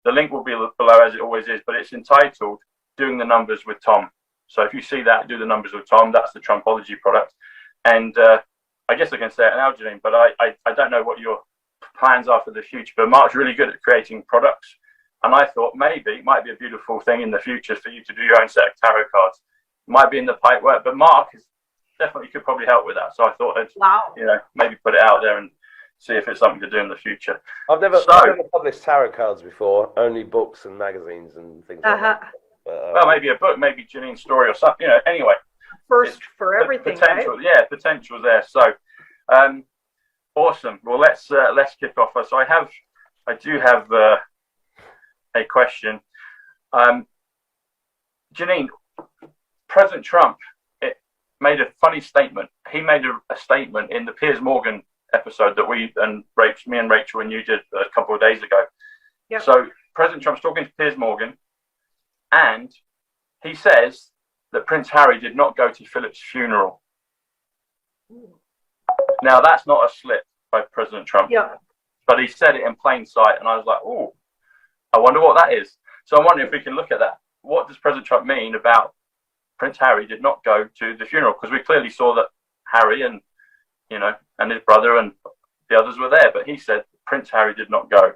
The link will be below as it always is, but it's entitled "Doing the Numbers with Tom." So if you see that, do the numbers with Tom. That's the Trumpology product, and I guess I can say it now, Janine, but I don't know what your plans are for the future. But Mark's really good at creating products, and I thought maybe it might be a beautiful thing in the future for you to do your own set of tarot cards. It might be in the pipe work, but Mark is definitely could probably help with that. So I thought I'd maybe put it out there and see if it's something to do in the future. I've never published tarot cards before, only books and magazines and things like that. But, well, maybe a book, maybe Janine's story or something, anyway. First for everything, potential, right? Yeah, potential there. So, awesome. Well, let's kick off. So I do have a question. Janine, President Trump made a funny statement. He made a statement in the Piers Morgan episode that me and Rachel and you did a couple of days ago. Yep. So President Trump's talking to Piers Morgan, and he says that Prince Harry did not go to Philip's funeral. Now, that's not a slip by President Trump. Yeah. But he said it in plain sight, and I was like, oh, I wonder what that is. So I'm wondering if we can look at that. What does President Trump mean about Prince Harry did not go to the funeral? Because we clearly saw that Harry and his brother and the others were there, but he said Prince Harry did not go.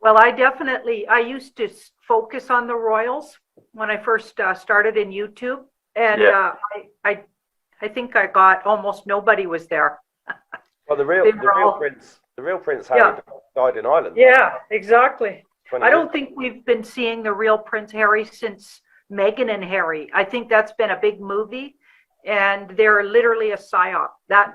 Well, I used to focus on the royals when I first started in YouTube, and I think I got almost nobody was there. Well, the real Prince Harry died in Ireland. Yeah, exactly. I don't think we've been seeing the real Prince Harry since Meghan and Harry. I think that's been a big movie, and they're literally a psyop.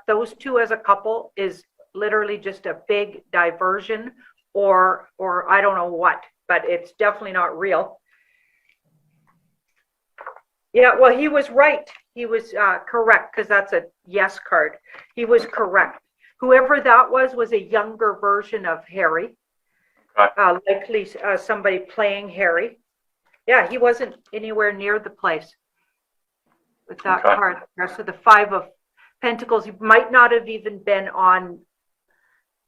Those two as a couple is literally just a big diversion, or I don't know what, but it's definitely not real. Yeah, well, he was right. He was correct, because that's a yes card. He was correct. Whoever that was a younger version of Harry. Right. Likely somebody playing Harry. Yeah, he wasn't anywhere near the place with that card. So the Five of Pentacles, he might not have even been on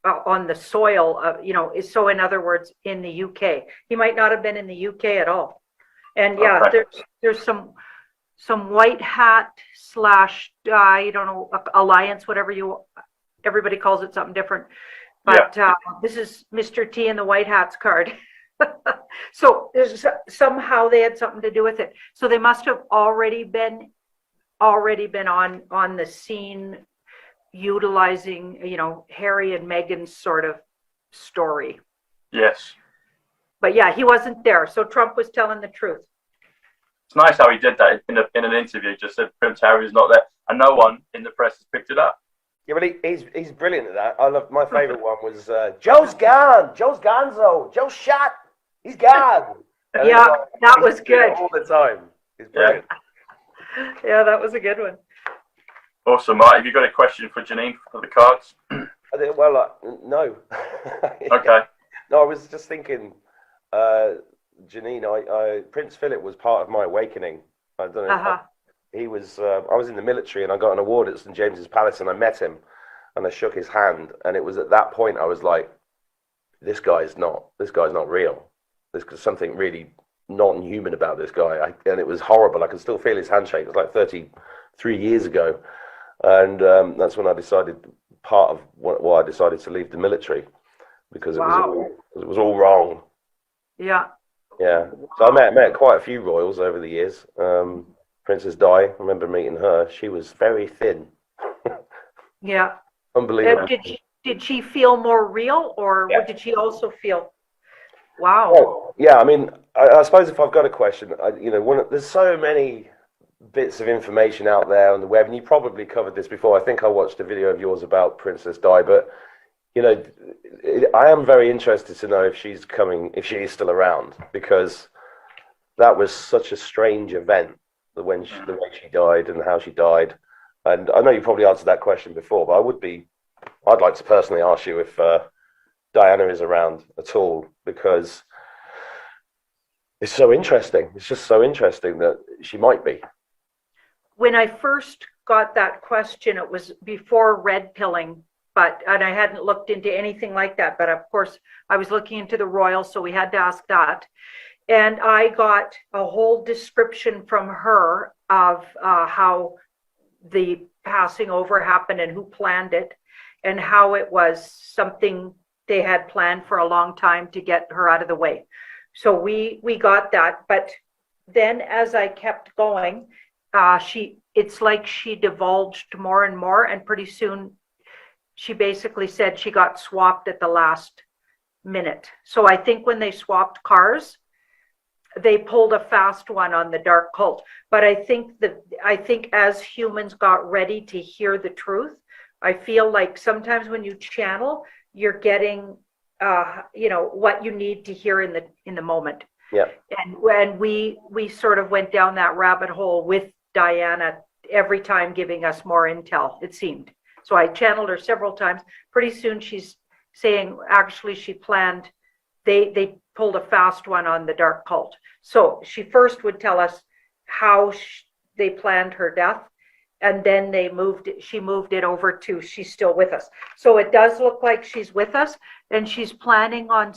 the soil of, so in other words, in the UK. He might not have been in the UK at all. And there's some white hat / I don't know, alliance, whatever everybody calls it something different. But this is Mr. T and the White Hats card. So somehow they had something to do with it. So they must have already been on the scene, utilizing, Harry and Meghan's sort of story. Yes. But yeah, he wasn't there. So Trump was telling the truth. It's nice how he did that in an interview. Just said Prince Harry is not there, and no one in the press has picked it up. Yeah, but he's brilliant at that. I love, my favourite one was Joe's gone. Joe's gonzo. Joe's shot. He's gone. And yeah, that was good. All the time. He's brilliant. Yeah, that was a good one. Awesome. Right, have you got a question for Janine for the cards? No. Okay. No, I was just thinking, Janine, Prince Philip was part of my awakening. I don't know. He was. I was in the military, and I got an award at St James's Palace, and I met him, and I shook his hand, and it was at that point I was like, "This guy's not real. There's something really non-human about this guy," and it was horrible. I can still feel his handshake. It was like 33 years ago, and that's when I decided. Part of why I decided to leave the military, because it was all wrong. Yeah. Yeah. So I met quite a few royals over the years. Princess Di, I remember meeting her. She was very thin. Yeah. Unbelievable. Did she feel more real, or what did she also feel? Wow. Well, yeah, I mean, I suppose if I've got a question, there's so many bits of information out there on the web, and you probably covered this before. I think I watched a video of yours about Princess Di, but I am very interested to know if she is still around, because that was such a strange event, the way she died and how she died. And I know you probably answered that question before, but I'd like to personally ask you if Diana is around at all, because it's so interesting. It's just so interesting that she might be. When I first got that question, it was before red pilling and I hadn't looked into anything like that. But of course, I was looking into the royal, so we had to ask that. And I got a whole description from her of how the passing over happened and who planned it, and how it was something they had planned for a long time to get her out of the way. So we got that. But then as I kept going, it's like she divulged more and more, and pretty soon she basically said she got swapped at the last minute. So I think when they swapped cars, they pulled a fast one on the dark cult. But I think as humans got ready to hear the truth, I feel like sometimes when you channel, you're getting what you need to hear in the moment. Yeah. And when we sort of went down that rabbit hole with Diana, every time giving us more intel, it seemed. So I channeled her several times. Pretty soon she's saying actually she planned, they pulled a fast one on the dark cult. So she first would tell us how they planned her death, and then she moved it over to she's still with us. So it does look like she's with us, and she's planning on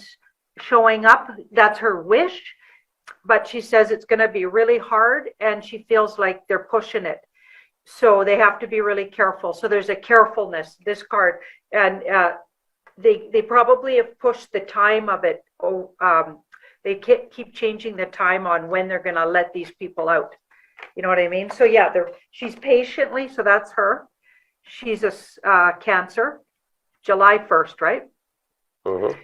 showing up. That's her wish, but she says it's going to be really hard, and she feels like they're pushing it. So they have to be really careful. So there's a carefulness, this card, and they probably have pushed the time of it. They keep changing the time on when they're going to let these people out. You know what I mean? So yeah, she's patiently, so that's her. She's a Cancer, July 1st, right? Mm-hmm.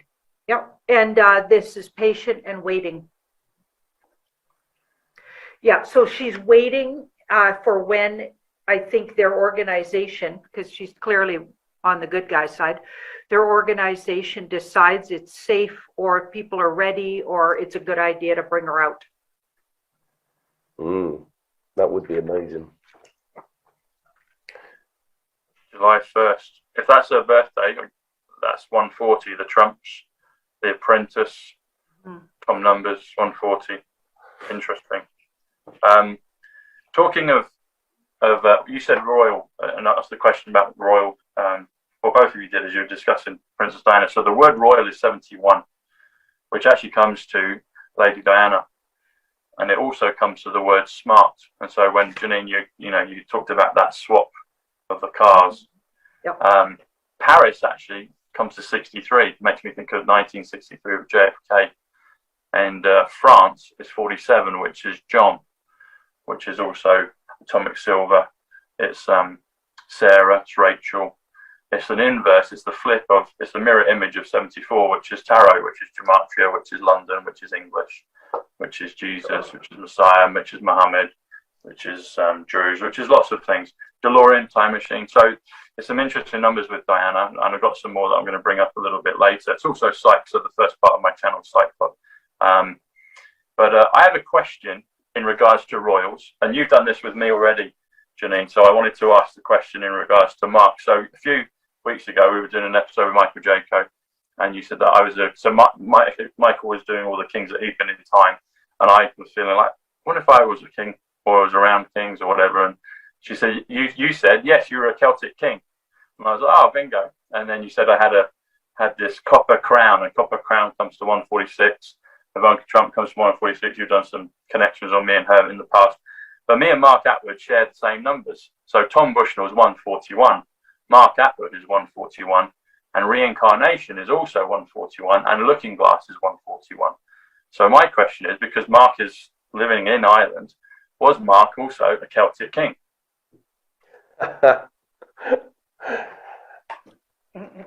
Yep. And this is patient and waiting. Yeah, so she's waiting for when I think their organization, because she's clearly on the good guy side, their organization decides it's safe, or people are ready, or it's a good idea to bring her out. That would be amazing. July 1st. If that's her birthday, that's 140. The Trumps, The Apprentice, Tom Numbers, 140. Interesting. Talking of you said royal, and I asked the question about royal. Well, both of you did as you were discussing Princess Diana. So the word royal is 71, which actually comes to Lady Diana, and it also comes to the word smart. And so when Janine, you talked about that swap of the cars. Yep. Paris actually comes to 63. It makes me think of 1963 with JFK, and France is 47, which is John, which is also atomic silver. It's Sarah, it's Rachel. It's an inverse, it's the mirror image of 74, which is tarot, which is gematria, which is London, which is English, which is Jesus, which is Messiah, which is Muhammad, which is Jews, which is lots of things. DeLorean, time machine. So it's some interesting numbers with Diana, and I've got some more that I'm going to bring up a little bit later. It's also Psych, so the first part of my channel, Psych Club. But I have a question in regards to royals, and you've done this with me already, Janine, so I wanted to ask the question in regards to Mark. So a few weeks ago, we were doing an episode with Michael Jaco, and you said that I was Michael was doing all the kings that he'd been in time, and I was feeling like, what if I was a king, or I was around kings or whatever? And she said, you said, yes, you were a Celtic king. And I was like, oh, bingo. And then you said I had this copper crown, and copper crown comes to 146. Ivanka Trump comes to 146. You've done some connections on me and her in the past. But me and Mark Atwood shared the same numbers. So Tom Bushnell is 141. Mark Atwood is 141, and Reincarnation is also 141, and Looking Glass is 141. So my question is, because Mark is living in Ireland, was Mark also a Celtic king?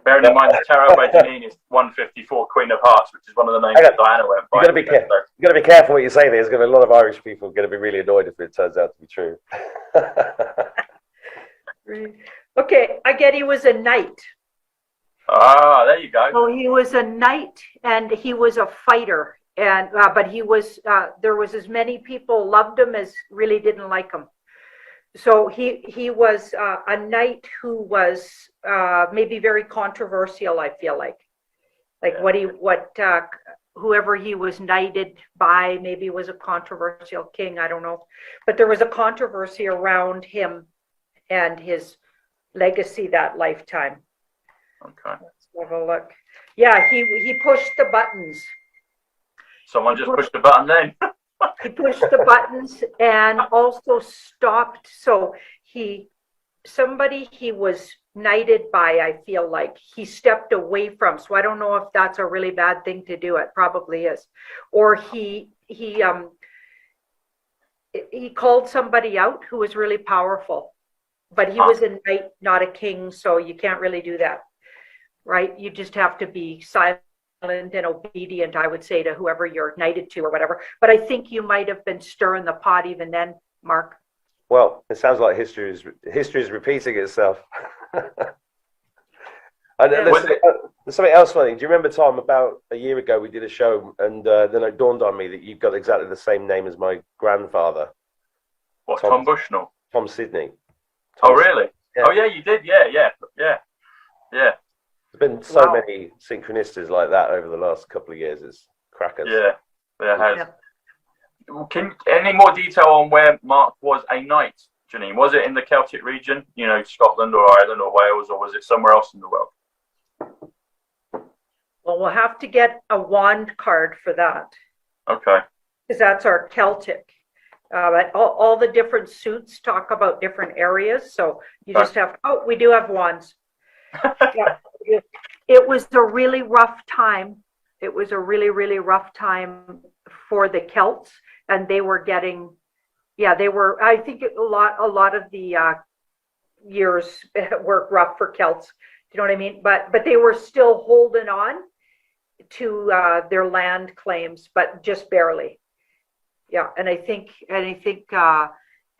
Bearing in mind the tarot by Janine is 154, Queen of Hearts, which is one of the names that Diana went by. You've got to be careful what you say. There's going to be a lot of Irish people going to be really annoyed if it turns out to be true. Okay, I get he was a knight. Ah, there you go. So he was a knight, and he was a fighter, and but he was there was as many people loved him as really didn't like him. So he was a knight who was maybe very controversial. I feel like whoever he was knighted by maybe was a controversial king. I don't know, but there was a controversy around him and his legacy that lifetime. Okay. Let's have a look. Yeah, he pushed the buttons. Someone just pushed the button then. He pushed the buttons and also stopped. So somebody he was knighted by, I feel like he stepped away from. So I don't know if that's a really bad thing to do. It probably is. Or he called somebody out who was really powerful, but he was a knight, not a king. So you can't really do that, right? You just have to be silent and obedient, I would say, to whoever you're knighted to or whatever. But I think you might have been stirring the pot even then, Mark. Well, it sounds like history is repeating itself. And there's something else funny. Do you remember, Tom, about a year ago we did a show, and then it dawned on me that you've got exactly the same name as my grandfather. What, Tom Bushnell? Tom Sidney. Oh, really? Yeah. Oh, yeah, you did. Yeah. There's been so many synchronicities like that over the last couple of years. It's crackers. Yeah, there has. Yeah. Any more detail on where Mark was a knight, Janine? Was it in the Celtic region, Scotland or Ireland or Wales, or was it somewhere else in the world? Well, we'll have to get a wand card for that. Okay. Because that's our Celtic. But all the different suits talk about different areas. So you just have, we do have wands. It was a really rough time. It was a really, really rough time for the Celts. And they were getting, I think a lot of the years were rough for Celts. Do you know what I mean? But they were still holding on to their land claims, but just barely. Yeah, and I think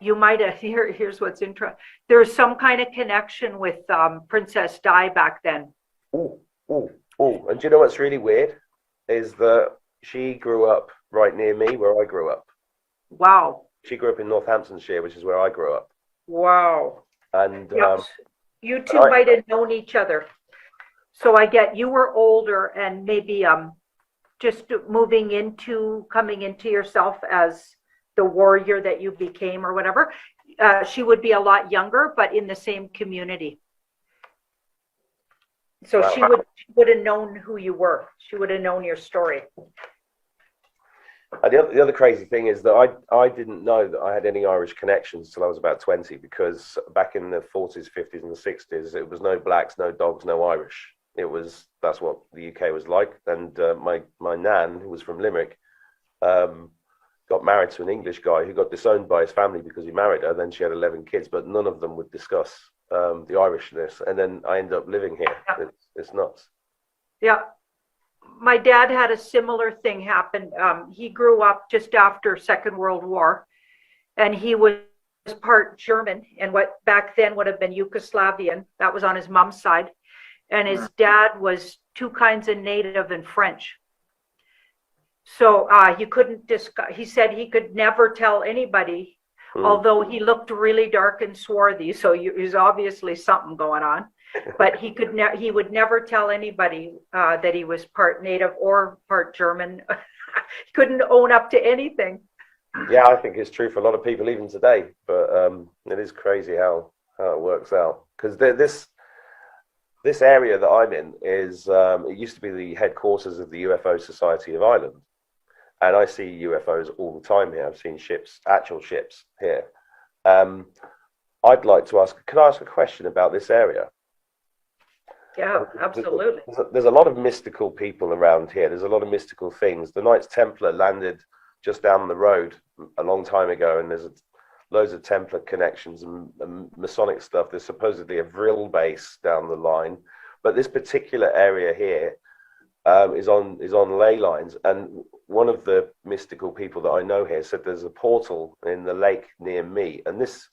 you might have. Here's what's interesting. There's some kind of connection with Princess Di back then. Oh! And do you know what's really weird is that she grew up right near me, where I grew up. Wow. She grew up in Northamptonshire, which is where I grew up. Wow. And you two might have known each other. So I get you were older and maybe just coming into yourself as the warrior that you became or whatever. She would be a lot younger, but in the same community. So she would have known who you were. She would have known your story. And the other crazy thing is that I didn't know that I had any Irish connections till I was about 20, because back in the 40s, 50s, and the 60s, it was no blacks, no dogs, no Irish. That's what the UK was like. And my nan, who was from Limerick, got married to an English guy who got disowned by his family because he married her. Then she had 11 kids, but none of them would discuss the Irishness. And then I ended up living here. Yeah. It's nuts. Yeah. My dad had a similar thing happen. He grew up just after Second World War, and he was part German and what back then would have been Yugoslavian. That was on his mom's side. And his dad was two kinds of native and French. So he couldn't discuss. He said he could never tell anybody, although he looked really dark and swarthy. So there's obviously something going on. But he would never tell anybody that he was part native or part German. He couldn't own up to anything. Yeah, I think it's true for a lot of people even today. But it is crazy how it works out. Because this area that I'm in is, it used to be the headquarters of the UFO Society of Ireland. And I see UFOs all the time here. I've seen actual ships here. I'd like to can I ask a question about this area? Yeah, absolutely. There's a lot of mystical people around here. There's a lot of mystical things. The Knights Templar landed just down the road a long time ago, and there's loads of Templar connections and Masonic stuff. There's supposedly a Vril base down the line, but this particular area here is on ley lines. And one of the mystical people that I know here said there's a portal in the lake near me, and this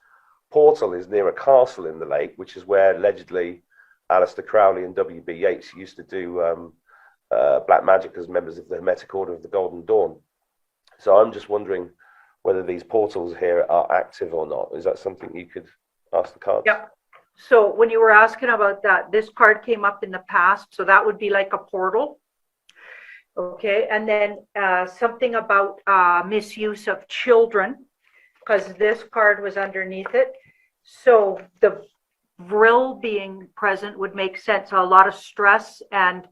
portal is near a castle in the lake, which is where allegedly Aleister Crowley and W.B. Yeats used to do black magic as members of the Hermetic Order of the Golden Dawn. So I'm just wondering whether these portals here are active or not. Is that something you could ask the cards? Yeah. So when you were asking about that, this card came up in the past. So that would be like a portal. Okay. And then something about misuse of children, because this card was underneath it. So Vril being present would make sense. A lot of stress, and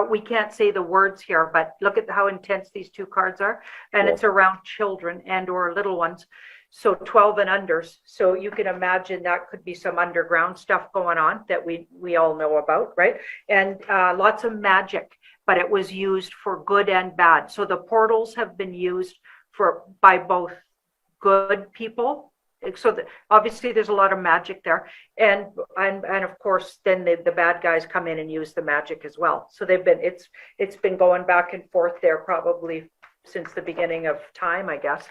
we can't say the words here, but look at how intense these two cards are. And it's around children and or little ones. So 12 and unders. So you can imagine that could be some underground stuff going on that we all know about, right? And lots of magic, but it was used for good and bad. So the portals have been used by both good people. So obviously there's a lot of magic there, and of course then the bad guys come in and use the magic as well. So it's been going back and forth there probably since the beginning of time, I guess.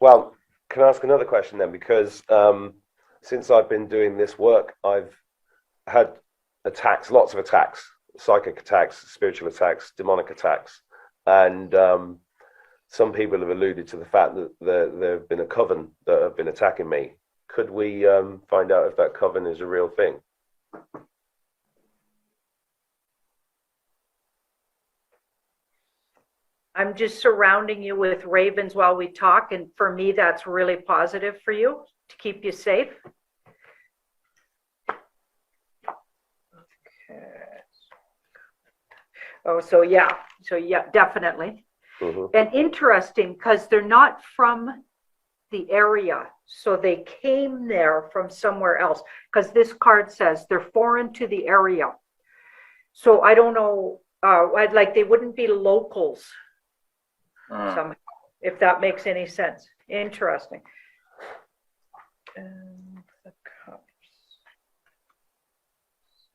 Well, can I ask another question then? Because since I've been doing this work, I've had attacks, lots of attacks, psychic attacks, spiritual attacks, demonic attacks, and some people have alluded to the fact that there have been a coven that have been attacking me. Could we find out if that coven is a real thing? I'm just surrounding you with ravens while we talk, and for me, that's really positive for you to keep you safe. Okay. Oh, so yeah, definitely. Mm-hmm. And interesting, because they're not from the area, so they came there from somewhere else, because this card says they're foreign to the area. So I don't know, they wouldn't be locals somehow, if that makes any sense. Interesting.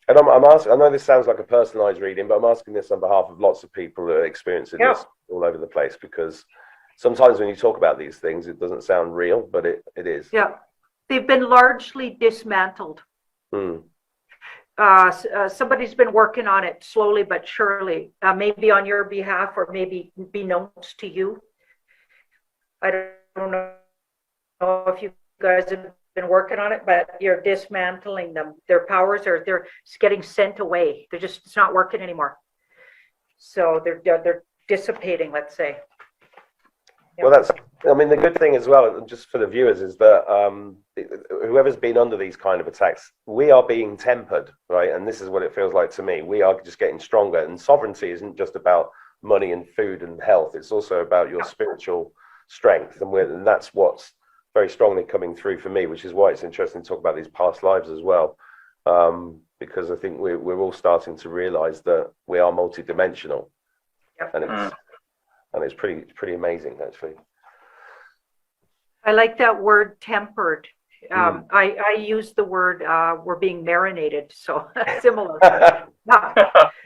And I'm asking, I know this sounds like a personalized reading, but I'm asking this on behalf of lots of people that are experiencing this all over the place, because sometimes when you talk about these things, it doesn't sound real, but it is. Yeah, they've been largely dismantled. Somebody's been working on it slowly but surely, maybe on your behalf, or maybe be known to you. I don't know if you guys have been working on it, but you're dismantling them. Their powers they're getting sent away. It's not working anymore. So they're dissipating, let's say. Well, the good thing as well, just for the viewers, is that whoever's been under these kind of attacks, we are being tempered, right? And this is what it feels like to me. We are just getting stronger. And sovereignty isn't just about money and food and health. It's also about your spiritual strength. And that's what's very strongly coming through for me, which is why it's interesting to talk about these past lives as well. Because I think we're all starting to realize that we are multidimensional. Yep. And it's pretty amazing, actually. I like that word, tempered. I use the word we're being marinated, so similar. No,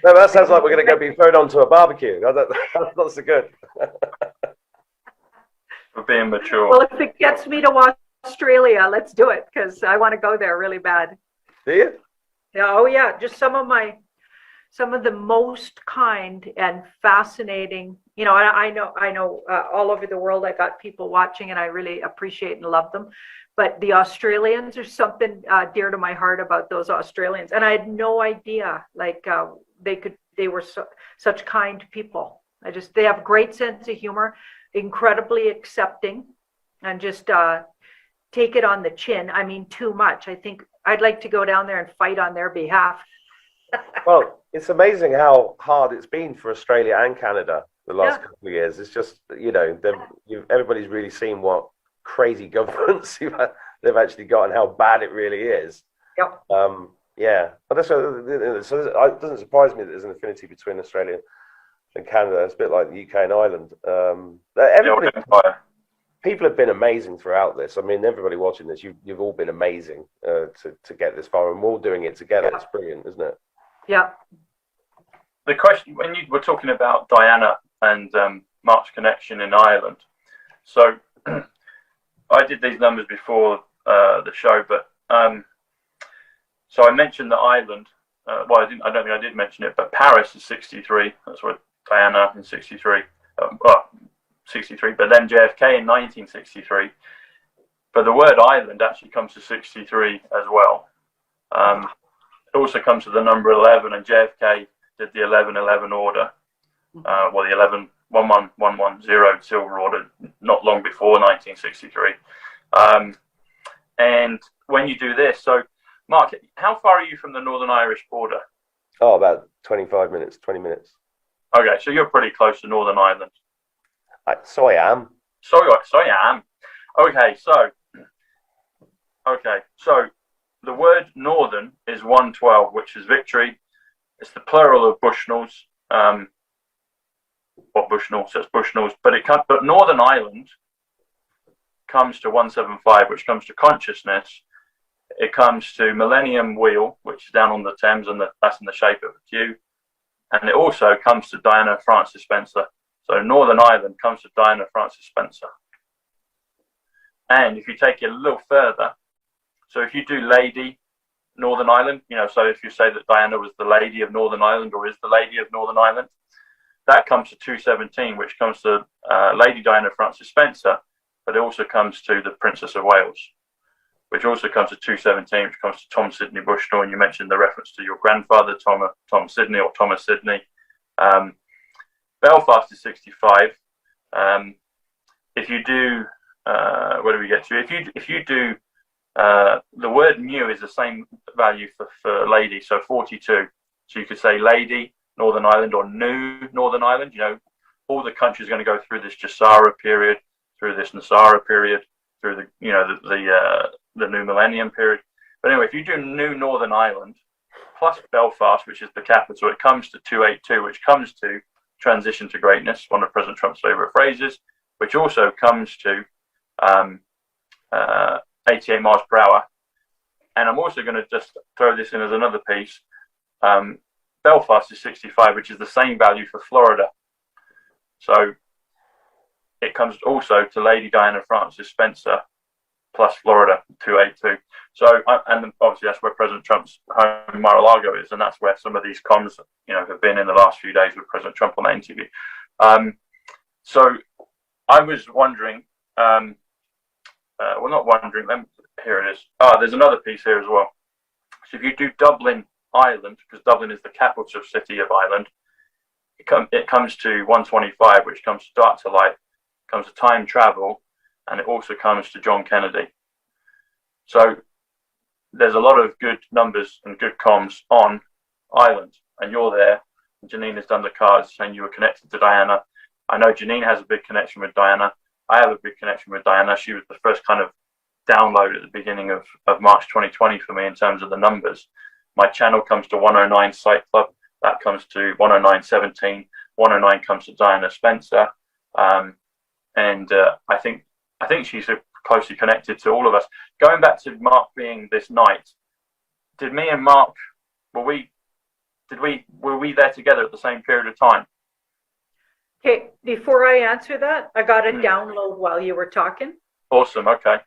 that sounds like we're going to go be thrown onto a barbecue. That's not so good. We're being mature. Well, if it gets me to Australia, let's do it, because I want to go there really bad. Do you? Yeah, oh yeah, just some of the most kind and fascinating, I know all over the world I got people watching, and I really appreciate and love them. But the Australians, there's something dear to my heart about those Australians. And I had no idea, they were such kind people. They have great sense of humor, incredibly accepting, and just take it on the chin. I mean, too much. I think I'd like to go down there and fight on their behalf. Well, it's amazing how hard it's been for Australia and Canada the last couple of years. It's just, everybody's really seen what crazy governments they've actually got and how bad it really is. Yep. But so it doesn't surprise me that there's an affinity between Australia and Canada. It's a bit like the UK and Ireland. People have been amazing throughout this. I mean, everybody watching this, you've all been amazing to get this far, and we're all doing it together. It's brilliant, isn't it? Yeah. The question, when you were talking about Diana and Mark's connection in Ireland, so I did these numbers before the show, but so I mentioned that Ireland. I don't think I did mention it, but Paris is 63. That's where Diana in 63. 63, but then JFK in 1963. But the word Ireland actually comes to 63 as well. It also comes to the number 11, and JFK did the 11-11 order, the 11-11-1-1-1-0 silver order not long before 1963. And when you do this, so Mark, how far are you from the Northern Irish border? Oh, about 25 minutes, 20 minutes. Okay, so you're pretty close to Northern Ireland. So I am. So I am. Okay, so the word northern is 112, which is victory. It's the plural of Bushnells. Bushnell, so it's Bushnells, but Northern Ireland comes to 175, which comes to consciousness. It comes to Millennium Wheel, which is down on the Thames, and that's in the shape of a Q. And it also comes to Diana Frances Spencer. So Northern Ireland comes to Diana Frances Spencer. And if you take it a little further, so if you do Lady Northern Ireland, so if you say that Diana was the Lady of Northern Ireland or is the Lady of Northern Ireland, that comes to 217, which comes to Lady Diana Frances Spencer, but it also comes to the Princess of Wales, which also comes to 217, which comes to Tom Sidney Bushnell, and you mentioned the reference to your grandfather, Tom Sidney or Thomas Sidney. Belfast is 65. If you do, where do we get to? If you do, the word new is the same value for lady, so 42. So you could say Lady Northern Ireland or New Northern Ireland. All the countries are going to go through this Jasara period, through this Nasara period, through the New Millennium period. But anyway, if you do New Northern Ireland plus Belfast, which is the capital, it comes to 282, which comes to transition to greatness, one of President Trump's favorite phrases, which also comes to 88 miles per hour. And I'm also going to just throw this in as another piece. Belfast is 65, which is the same value for Florida. So it comes also to Lady Diana Frances Spencer plus Florida, 282. So, and obviously that's where President Trump's home Mar-a-Lago is, and that's where some of these comms, have been in the last few days with President Trump on that interview. So I was wondering, not wondering, here it is. There's another piece here as well. So if you do Dublin, Ireland, because Dublin is the capital city of Ireland, it comes to 125, which comes to Dark to Light, comes to time travel, and it also comes to John Kennedy. So there's a lot of good numbers and good comms on Ireland, and you're there. Janine has done the cards saying you were connected to Diana. I know Janine has a big connection with Diana. I have a big connection with Diana. She was the first kind of download at the beginning of March 2020 for me in terms of the numbers. My channel comes to 109 Site Club. That comes to 109.17. 109 comes to Diana Spencer. And I think she's closely connected to all of us. Going back to Mark being this night, did me and Mark, were we there together at the same period of time? Okay, before I answer that, I got a download while you were talking. Awesome, okay.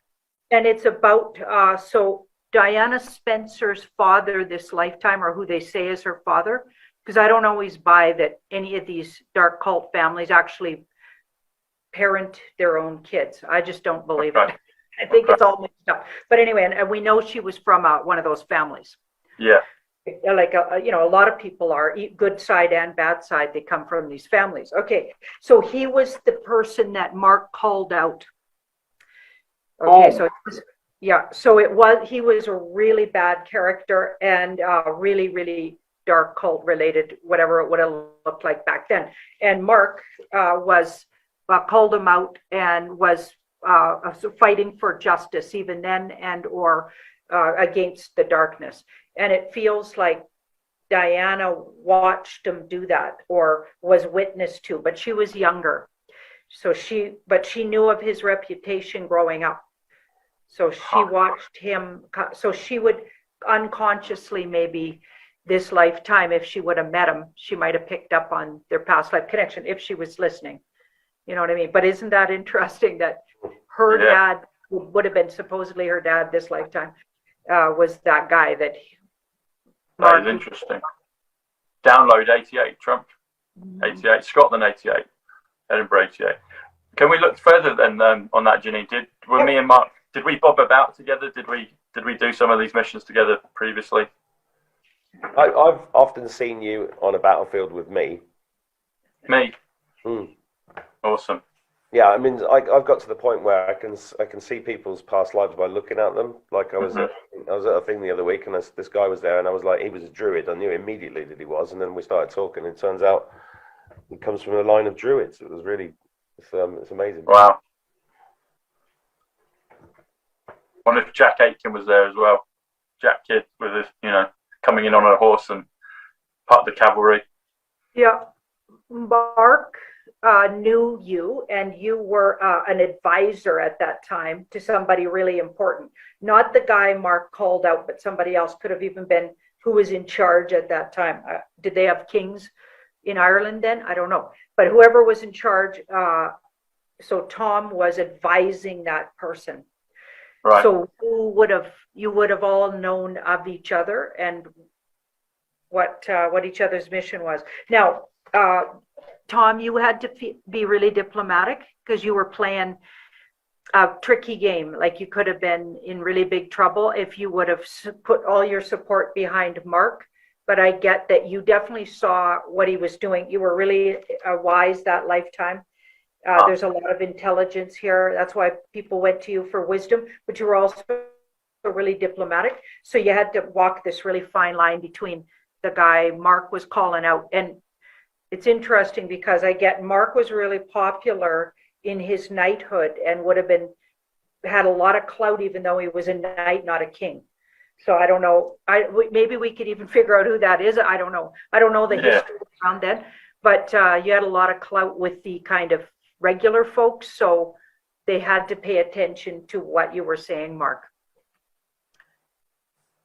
And it's about, so Diana Spencer's father this lifetime, or who they say is her father, because I don't always buy that any of these dark cult families actually parent their own kids. I just don't believe it. I think it's all mixed up. But anyway, and we know she was from one of those families. Yeah. Like, a lot of people are good side and bad side. They come from these families. Okay. So he was the person that Mark called out. Okay. So, he was a really bad character and really, really dark cult related, whatever it would have looked like back then. And Mark called him out and was fighting for justice even then, and or against the darkness. And it feels like Diana watched him do that or was witness to, but she was younger. So she knew of his reputation growing up. So she watched him. So she would unconsciously, maybe this lifetime, if she would have met him, she might have picked up on their past life connection if she was listening. You know what I mean? But isn't that interesting that her dad would have been supposedly her dad this lifetime was that guy that. That is interesting. Download 88, Trump 88, Scotland 88, Edinburgh 88. Can we look further then on that, Janine? Were me and Mark, did we bob about together? Did we do some of these missions together previously? I've often seen you on a battlefield with me. Me? Mm. Awesome. Yeah, I mean, I've got to the point where I can see people's past lives by looking at them. Like I was at a thing the other week, and this guy was there, and I was like, he was a druid. I knew immediately that he was, and then we started talking, and it turns out he comes from a line of druids. It was really, it's amazing. Wow. I wonder if Jack Aitken was there as well. Jack Kidd with his, coming in on a horse and part of the cavalry. Yeah. Mark knew you, and you were an advisor at that time to somebody really important. Not the guy Mark called out, but somebody else, could have even been who was in charge at that time. Did they have kings in Ireland then? I don't know. But whoever was in charge, so Tom was advising that person. Right. So you would have all known of each other and what each other's mission was. Now, Tom, you had to be really diplomatic because you were playing a tricky game. Like, you could have been in really big trouble if you would have put all your support behind Mark. But I get that you definitely saw what he was doing. You were really wise that lifetime. There's a lot of intelligence here. That's why people went to you for wisdom, but you were also really diplomatic. So you had to walk this really fine line between the guy Mark was calling out. And it's interesting because I get Mark was really popular in his knighthood and would have had a lot of clout, even though he was a knight, not a king. So I don't know. Maybe we could even figure out who that is. I don't know. I don't know the history around then, but you had a lot of clout with the kind of regular folks, so they had to pay attention to what you were saying, Mark.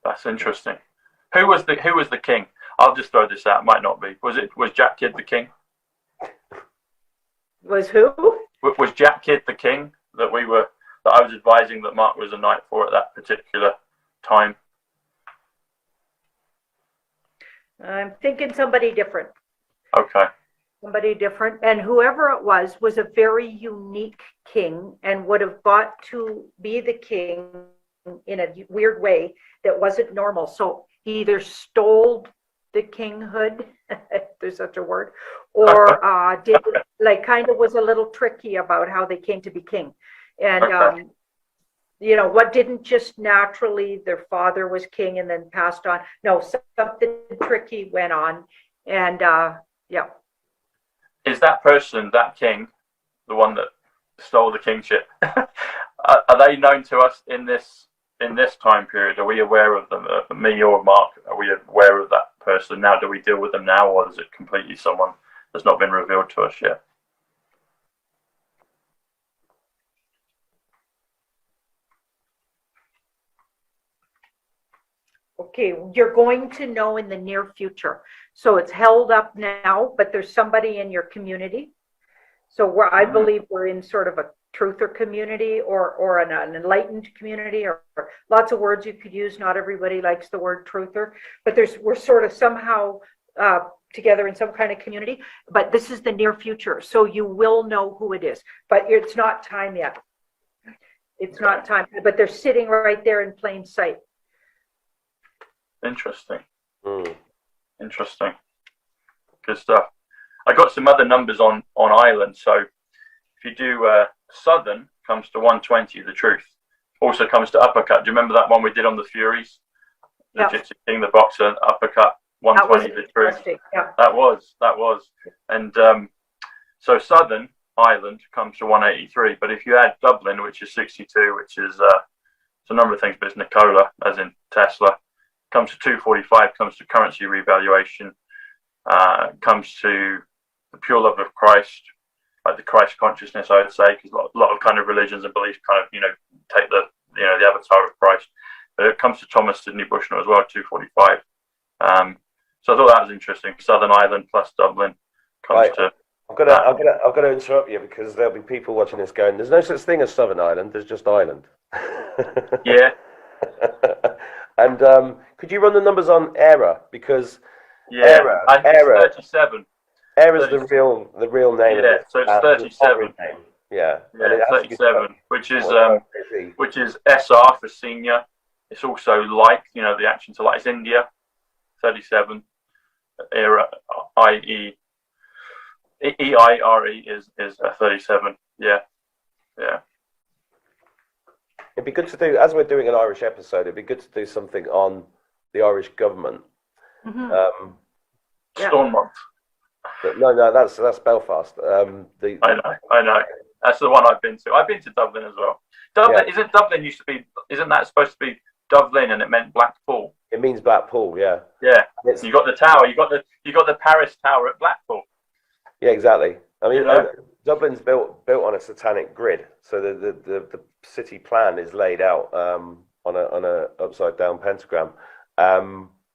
That's interesting. Who was the king? I'll just throw this out. Might not be. Was Jack Kidd the king? Was who? Was Jack Kidd the king that I was advising that Mark was a knight for at that particular time? I'm thinking somebody different. Okay. Somebody different. And whoever it was a very unique king and would have got to be the king in a weird way that wasn't normal. So he either stole the kinghood, if there's such a word, or did like kind of was a little tricky about how they came to be king. And okay. What didn't just naturally, their father was king and then passed on. No, something tricky went on. And yeah. Is that person, that king, the one that stole the kingship? Are they known to us in this time period? Are we aware of them? Me or Mark, are we aware of that person now? Do we deal with them now, or is it completely someone that's not been revealed to us yet? Okay, you're going to know in the near future. So it's held up now, but there's somebody in your community. So I believe we're in sort of a truther community or an enlightened community, or lots of words you could use. Not everybody likes the word truther, but we're sort of somehow together in some kind of community. But this is the near future, so you will know who it is. But it's not time yet. It's not time, but they're sitting right there in plain sight. Interesting. Interesting. Good stuff. I got some other numbers on Ireland. So if you do Southern comes to 120, the truth. Also comes to uppercut. Do you remember that one we did on the Furies? The Jiu-Jitsu King, the boxer, uppercut, 120, the truth. Yeah. That was. And so Southern Ireland comes to 183. But if you add Dublin, which is 62, which is it's a number of things, but it's Nikola, as in Tesla, comes to 245, comes to currency revaluation, comes to the pure love of Christ, like the Christ consciousness, I would say, because a lot of kind of religions and beliefs kind of, take the avatar of Christ. But it comes to Thomas Sidney Bushnell as well, 245. So I thought that was interesting. Southern Ireland plus Dublin comes to. I've got to interrupt you because there'll be people watching this going, "There's no such thing as Southern Ireland. There's just Ireland." Yeah. And could you run the numbers on ERA? Because ERA, 37. ERA is the real name. Yeah, so it's 37. Yeah, 37, which is SR for senior. It's also like, the action to like, it's India, 37. ERA, EIRE is 37. Yeah. It'd be good to do, as we're doing an Irish episode, it'd be good to do something on the Irish government. Mm-hmm. Stormont. No, that's Belfast. I know. That's the one I've been to. I've been to Dublin as well. Dublin isn't Dublin used to be? Isn't that supposed to be Dublin and it meant Blackpool? It means Blackpool, yeah. Yeah. You got the tower. You got the Paris Tower at Blackpool. Yeah, exactly. I mean, Dublin's built on a satanic grid, so the city plan is laid out on a upside down pentagram.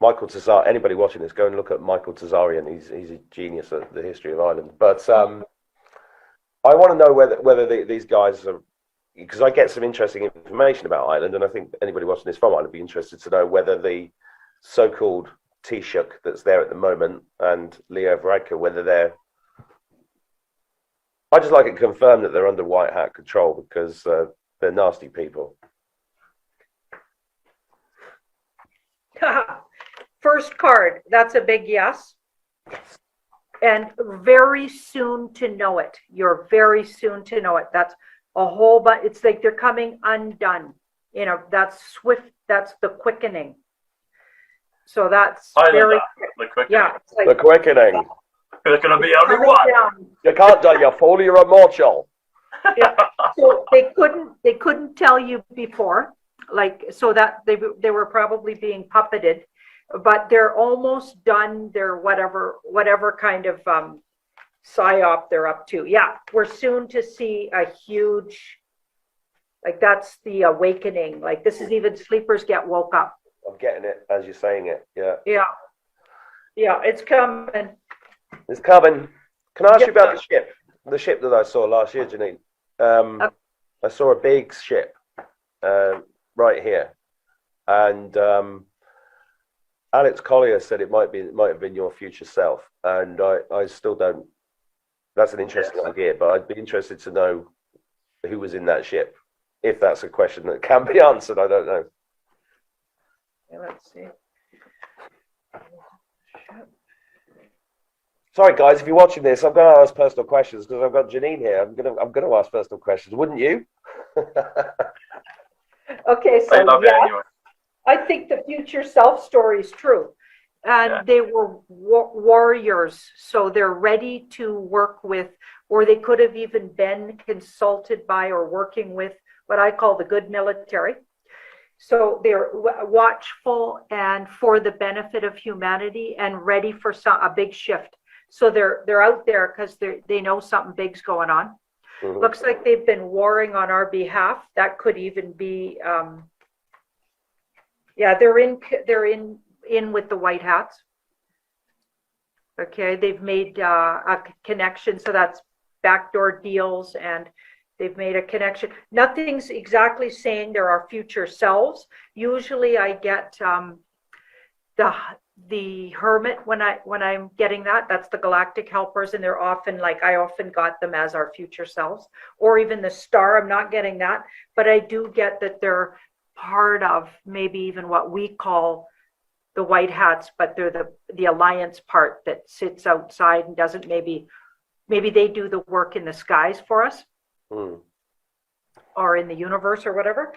Michael Tazar, anybody watching this, go and look at Michael Tazarian. He's a genius at the history of Ireland. But I want to know whether these guys are, because I get some interesting information about Ireland, and I think anybody watching this from Ireland would be interested to know whether the so-called Taoiseach that's there at the moment and Leo Varadkar, whether they're, I just like it confirmed that they're under white hat control, because they're nasty people. First card, that's a big yes. And very soon to know it. You're very soon to know it. That's a whole bunch. It's like they're coming undone. You know, that's swift. That's the quickening. So that's very quick. The quickening. Yeah, it's like, The quickening. There's going to be only one. You can't die, you fool, you're immortal. Yeah. So they couldn't tell you before, like, so that they were probably being puppeted, but they're almost done their whatever kind of psyop they're up to. Yeah, we're soon to see a huge, like, that's the awakening. Like, this is even sleepers get woke up. I'm getting it as you're saying it. Yeah. Yeah, it's coming. It's coming. Can I ask you about the ship that I saw last year, Janine? I saw a big ship right here, and Alex Collier said it might have been your future self, and I still don't. That's an interesting idea, but I'd be interested to know who was in that ship. If that's a question that can be answered, I don't know. Yeah, let's see. Sorry, guys, if you're watching this, I'm going to ask personal questions because I've got Janine here. I'm going to ask personal questions, wouldn't you? Okay, so anyway. I think the future self story is true, and they were warriors, so they're ready to work with, or they could have even been consulted by or working with what I call the good military. So they're watchful and for the benefit of humanity and ready for a big shift. So they're out there because they know something big's going on. Mm-hmm. Looks like they've been warring on our behalf. That could even be, they're in with the white hats. Okay, they've made a connection, so that's backdoor deals, and they've made a connection. Nothing's exactly saying they're our future selves. Usually, I get the hermit when I'm getting that. That's the galactic helpers, and they're often like, I often got them as our future selves, or even the star. I'm not getting that, but I do get that they're part of maybe even what we call the white hats, but they're the alliance part that sits outside and doesn't maybe they do the work in the skies for us. Or in the universe or whatever.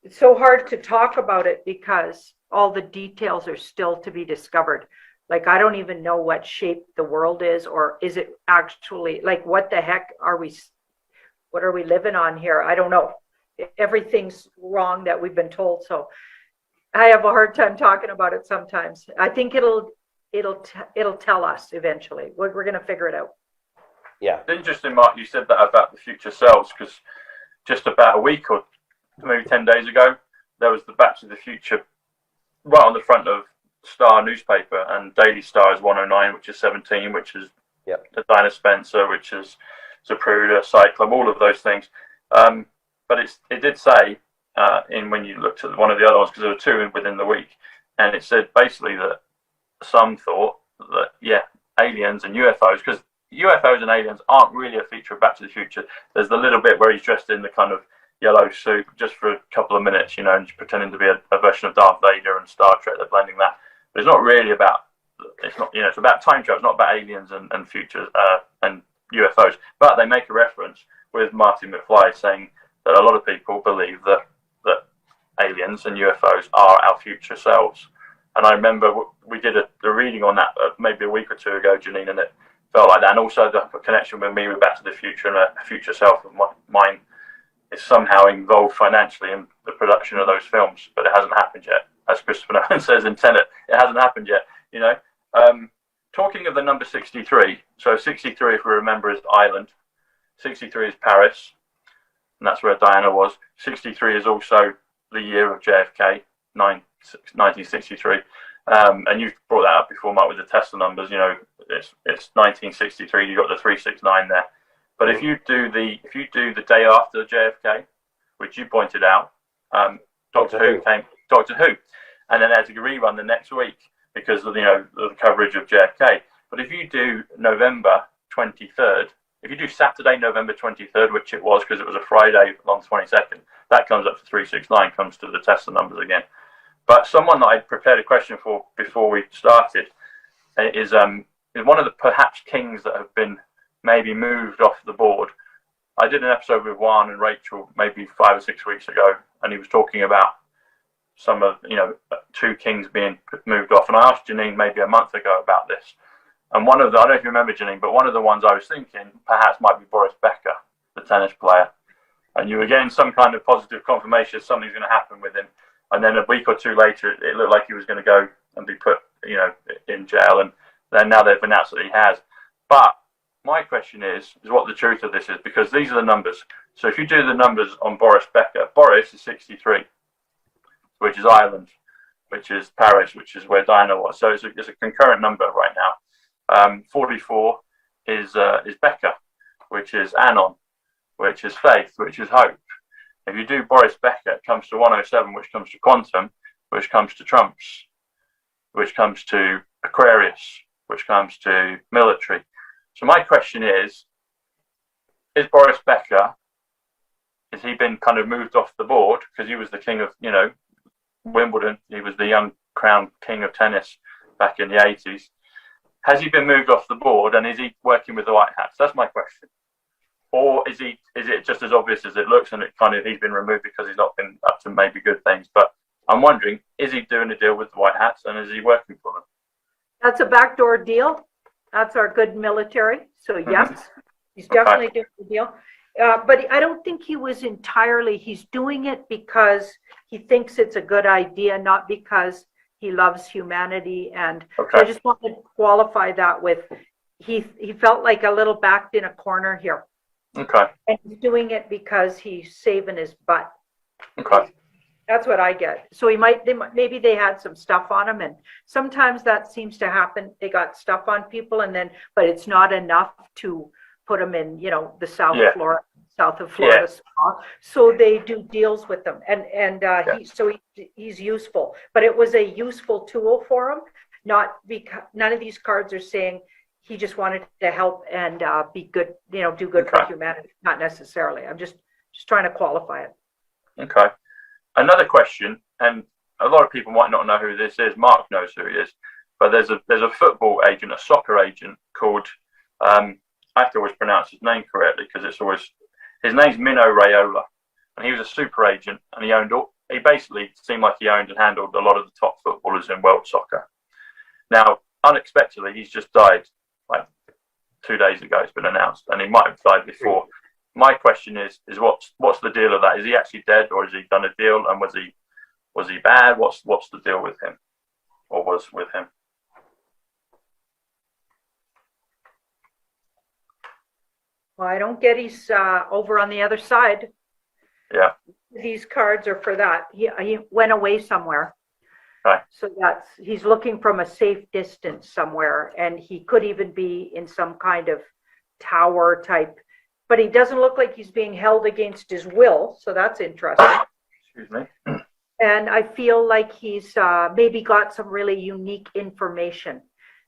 It's so hard to talk about it because all the details are still to be discovered. Like, I don't even know what shape the world is, or is it actually, like, what the heck what are we living on here? I don't know. Everything's wrong that we've been told. So I have a hard time talking about it sometimes. I think it'll tell us eventually. We're going to figure it out. Yeah. It's interesting, Mark, you said that about the future selves, because just about a week or maybe 10 days ago, there was the Back to the Future right on the front of Star newspaper, and Daily Star is 109, which is 17, which is the Dinah Spencer, which is Zapruder, Cyclone, all of those things. But it did say, when you looked at one of the other ones, because there were two within the week, and it said basically that some thought that, aliens and UFOs, because UFOs and aliens aren't really a feature of Back to the Future. There's the little bit where he's dressed in the kind of yellow suit just for a couple of minutes, and just pretending to be a version of Darth Vader and Star Trek. They're blending that. But it's not really about, it's about time travel. It's not about aliens and futures and UFOs. But they make a reference with Marty McFly saying that a lot of people believe that that aliens and UFOs are our future selves. And I remember we did a reading on that maybe a week or two ago, Janine, and it felt like that. And also the connection with me with Back to the Future and a future self of mine is somehow involved financially in the production of those films, but it hasn't happened yet. As Christopher Nolan says in Tenet, it hasn't happened yet. Talking of the number 63, so 63, if we remember, is Ireland. 63 is Paris, and that's where Diana was. 63 is also the year of JFK, 1963. And you've brought that up before, Mark, with the Tesla numbers. It's 1963. You've got the 369 there. But if you do the day after JFK, which you pointed out, Doctor Who, and then they had to rerun the next week because of the coverage of JFK. But if you do November 23rd, if you do Saturday, November 23rd, which it was because it was a Friday on the 22nd, that comes up to 369, comes to the Tesla numbers again. But someone that I prepared a question for before we started is one of the perhaps kings that have been maybe moved off the board. I did an episode with Juan and Rachel maybe 5 or 6 weeks ago, and he was talking about some of, two kings being moved off. And I asked Janine maybe a month ago about this. And one of the, I don't know if you remember, Janine, but one of the ones I was thinking perhaps might be Boris Becker, the tennis player. And you were getting some kind of positive confirmation something's going to happen with him. And then a week or two later, it looked like he was going to go and be put, in jail. And then now they've announced that he has. But my question is what the truth of this is, because these are the numbers. So if you do the numbers on Boris Becker, Boris is 63, which is Ireland, which is Paris, which is where Diana was. So it's a concurrent number right now. 44 is Becker, which is Anon, which is faith, which is hope. If you do Boris Becker, it comes to 107, which comes to quantum, which comes to trumps, which comes to Aquarius, which comes to military. So my question is Boris Becker, has he been kind of moved off the board because he was the king of, Wimbledon? He was the young crowned king of tennis back in the 80s. Has he been moved off the board, and is he working with the White Hats? That's my question. Or is it just as obvious as it looks, and he's been removed because he's not been up to maybe good things? But I'm wondering, is he doing a deal with the White Hats, and is he working for them? That's a backdoor deal. That's our good military. So yes, he's definitely doing the deal. But I don't think he was entirely, he's doing it because he thinks it's a good idea, not because he loves humanity. And so I just want to qualify that with, he felt like a little backed in a corner here. Okay. And he's doing it because he's saving his butt. Okay. That's what I get. So maybe they had some stuff on him, and sometimes that seems to happen. They got stuff on people, but it's not enough to put them in, the south of Florida spa. So they do deals with them, and he's useful. But it was a useful tool for him, not because none of these cards are saying he just wanted to help and be good, do good for humanity. Not necessarily. I'm just trying to qualify it. Okay. Another question, and a lot of people might not know who this is. Mark knows who he is, but there's a football agent, a soccer agent called, I have to always pronounce his name correctly because his name's Mino Raiola, and he was a super agent, and he basically seemed like he owned and handled a lot of the top footballers in world soccer. Now, unexpectedly, he's just died like 2 days ago. It's been announced, and he might have died before. My question is what's the deal of that? Is he actually dead, or has he done a deal? And was he bad? What's the deal with him, or was with him? Well, I don't get he's over on the other side. Yeah. These cards are for that. He went away somewhere. Right. So he's looking from a safe distance somewhere, and he could even be in some kind of tower type. But he doesn't look like he's being held against his will, so that's interesting. Excuse me. And I feel like he's maybe got some really unique information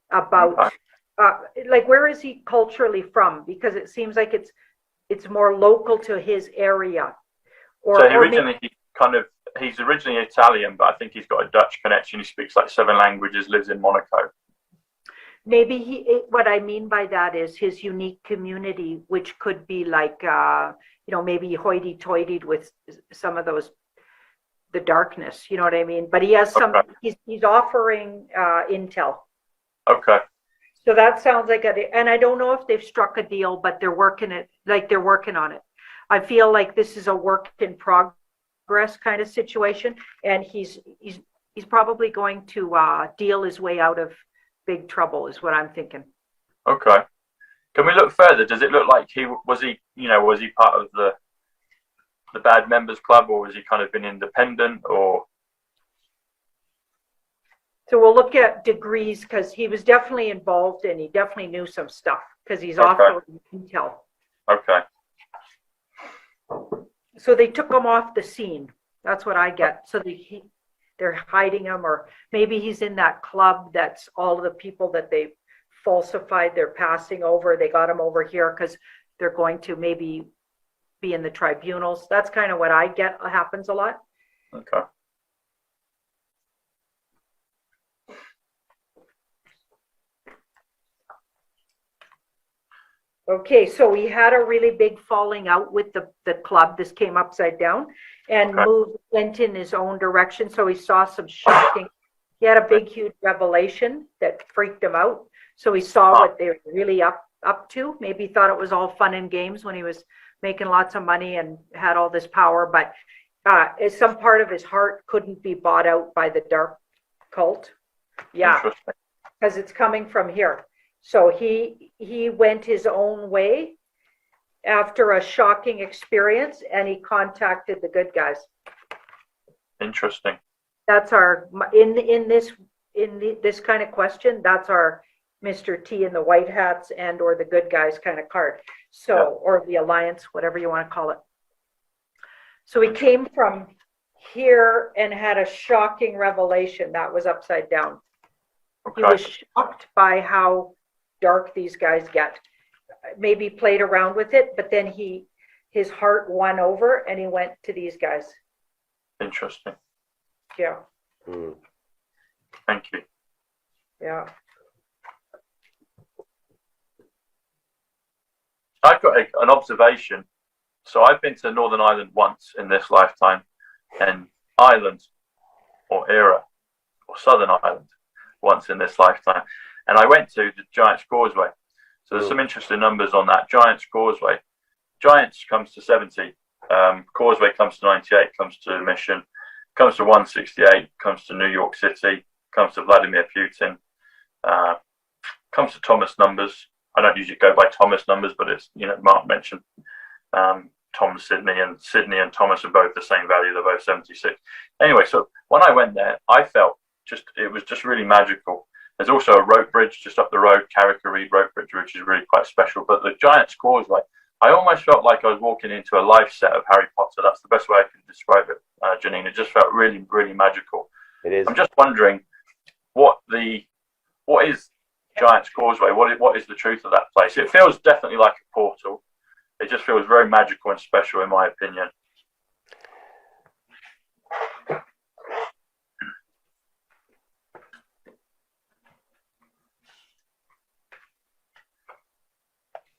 about, like, where is he culturally from? Because it seems like it's more local to his area. So he's originally Italian, but I think he's got a Dutch connection. He speaks like 7 languages, lives in Monaco. Maybe what I mean by that is his unique community, which could be like, maybe hoity-toity with some of those the darkness. You know what I mean? But he has some. Okay. He's offering intel. Okay. So that sounds like and I don't know if they've struck a deal, but they're working on it. I feel like this is a work in progress kind of situation, and he's probably going to deal his way out of big trouble, is what I'm thinking. Okay. Can we look further? Does it look like was he part of the bad members club, or was he kind of been independent, or? So we'll look at degrees, because he was definitely involved and he definitely knew some stuff, because he's offering intel. Okay. So they took him off the scene. That's what I get. So they're hiding him, or maybe he's in that club that's all of the people that they falsified, they're passing over. They got him over here because they're going to maybe be in the tribunals. That's kind of what I get happens a lot. Okay. Okay, so we had a really big falling out with the club. This came upside down and went in his own direction. So he saw some shocking. He had a big, huge revelation that freaked him out. So he saw what they were really up to. Maybe he thought it was all fun and games when he was making lots of money and had all this power. But some part of his heart couldn't be bought out by the dark cult. Yeah, because it's coming from here. So he went his own way after a shocking experience, and he contacted the good guys. Interesting. That's our in this kind of question. That's our Mr. T in the white hats and or the good guys kind of card. So or the alliance, whatever you want to call it. So he came from here and had a shocking revelation that was upside down. Okay. He was shocked by how dark these guys get. Maybe played around with it, but then his heart won over and he went to these guys. Interesting. Yeah. Thank you. Yeah. I've got an observation. So I've been to Northern Ireland once in this lifetime, and Ireland or Era or Southern Ireland once in this lifetime. And I went to the Giants Causeway. So there's some interesting numbers on that. Giants Causeway. Giants comes to 70. Causeway comes to 98, comes to Mission, comes to 168, comes to New York City, comes to Vladimir Putin, comes to Thomas numbers. I don't usually go by Thomas numbers, but it's, Mark mentioned Tom Sydney and Thomas are both the same value. They're both 76. Anyway, so when I went there, I felt it was just really magical. There's also a rope bridge just up the road, Carrick-a-Reed rope bridge, which is really quite special. But the Giants Causeway, I almost felt like I was walking into a live set of Harry Potter. That's the best way I can describe it, Janine. It just felt really, really magical. It is. I'm just wondering what is Giants Causeway? What is the truth of that place? It feels definitely like a portal. It just feels very magical and special, in my opinion.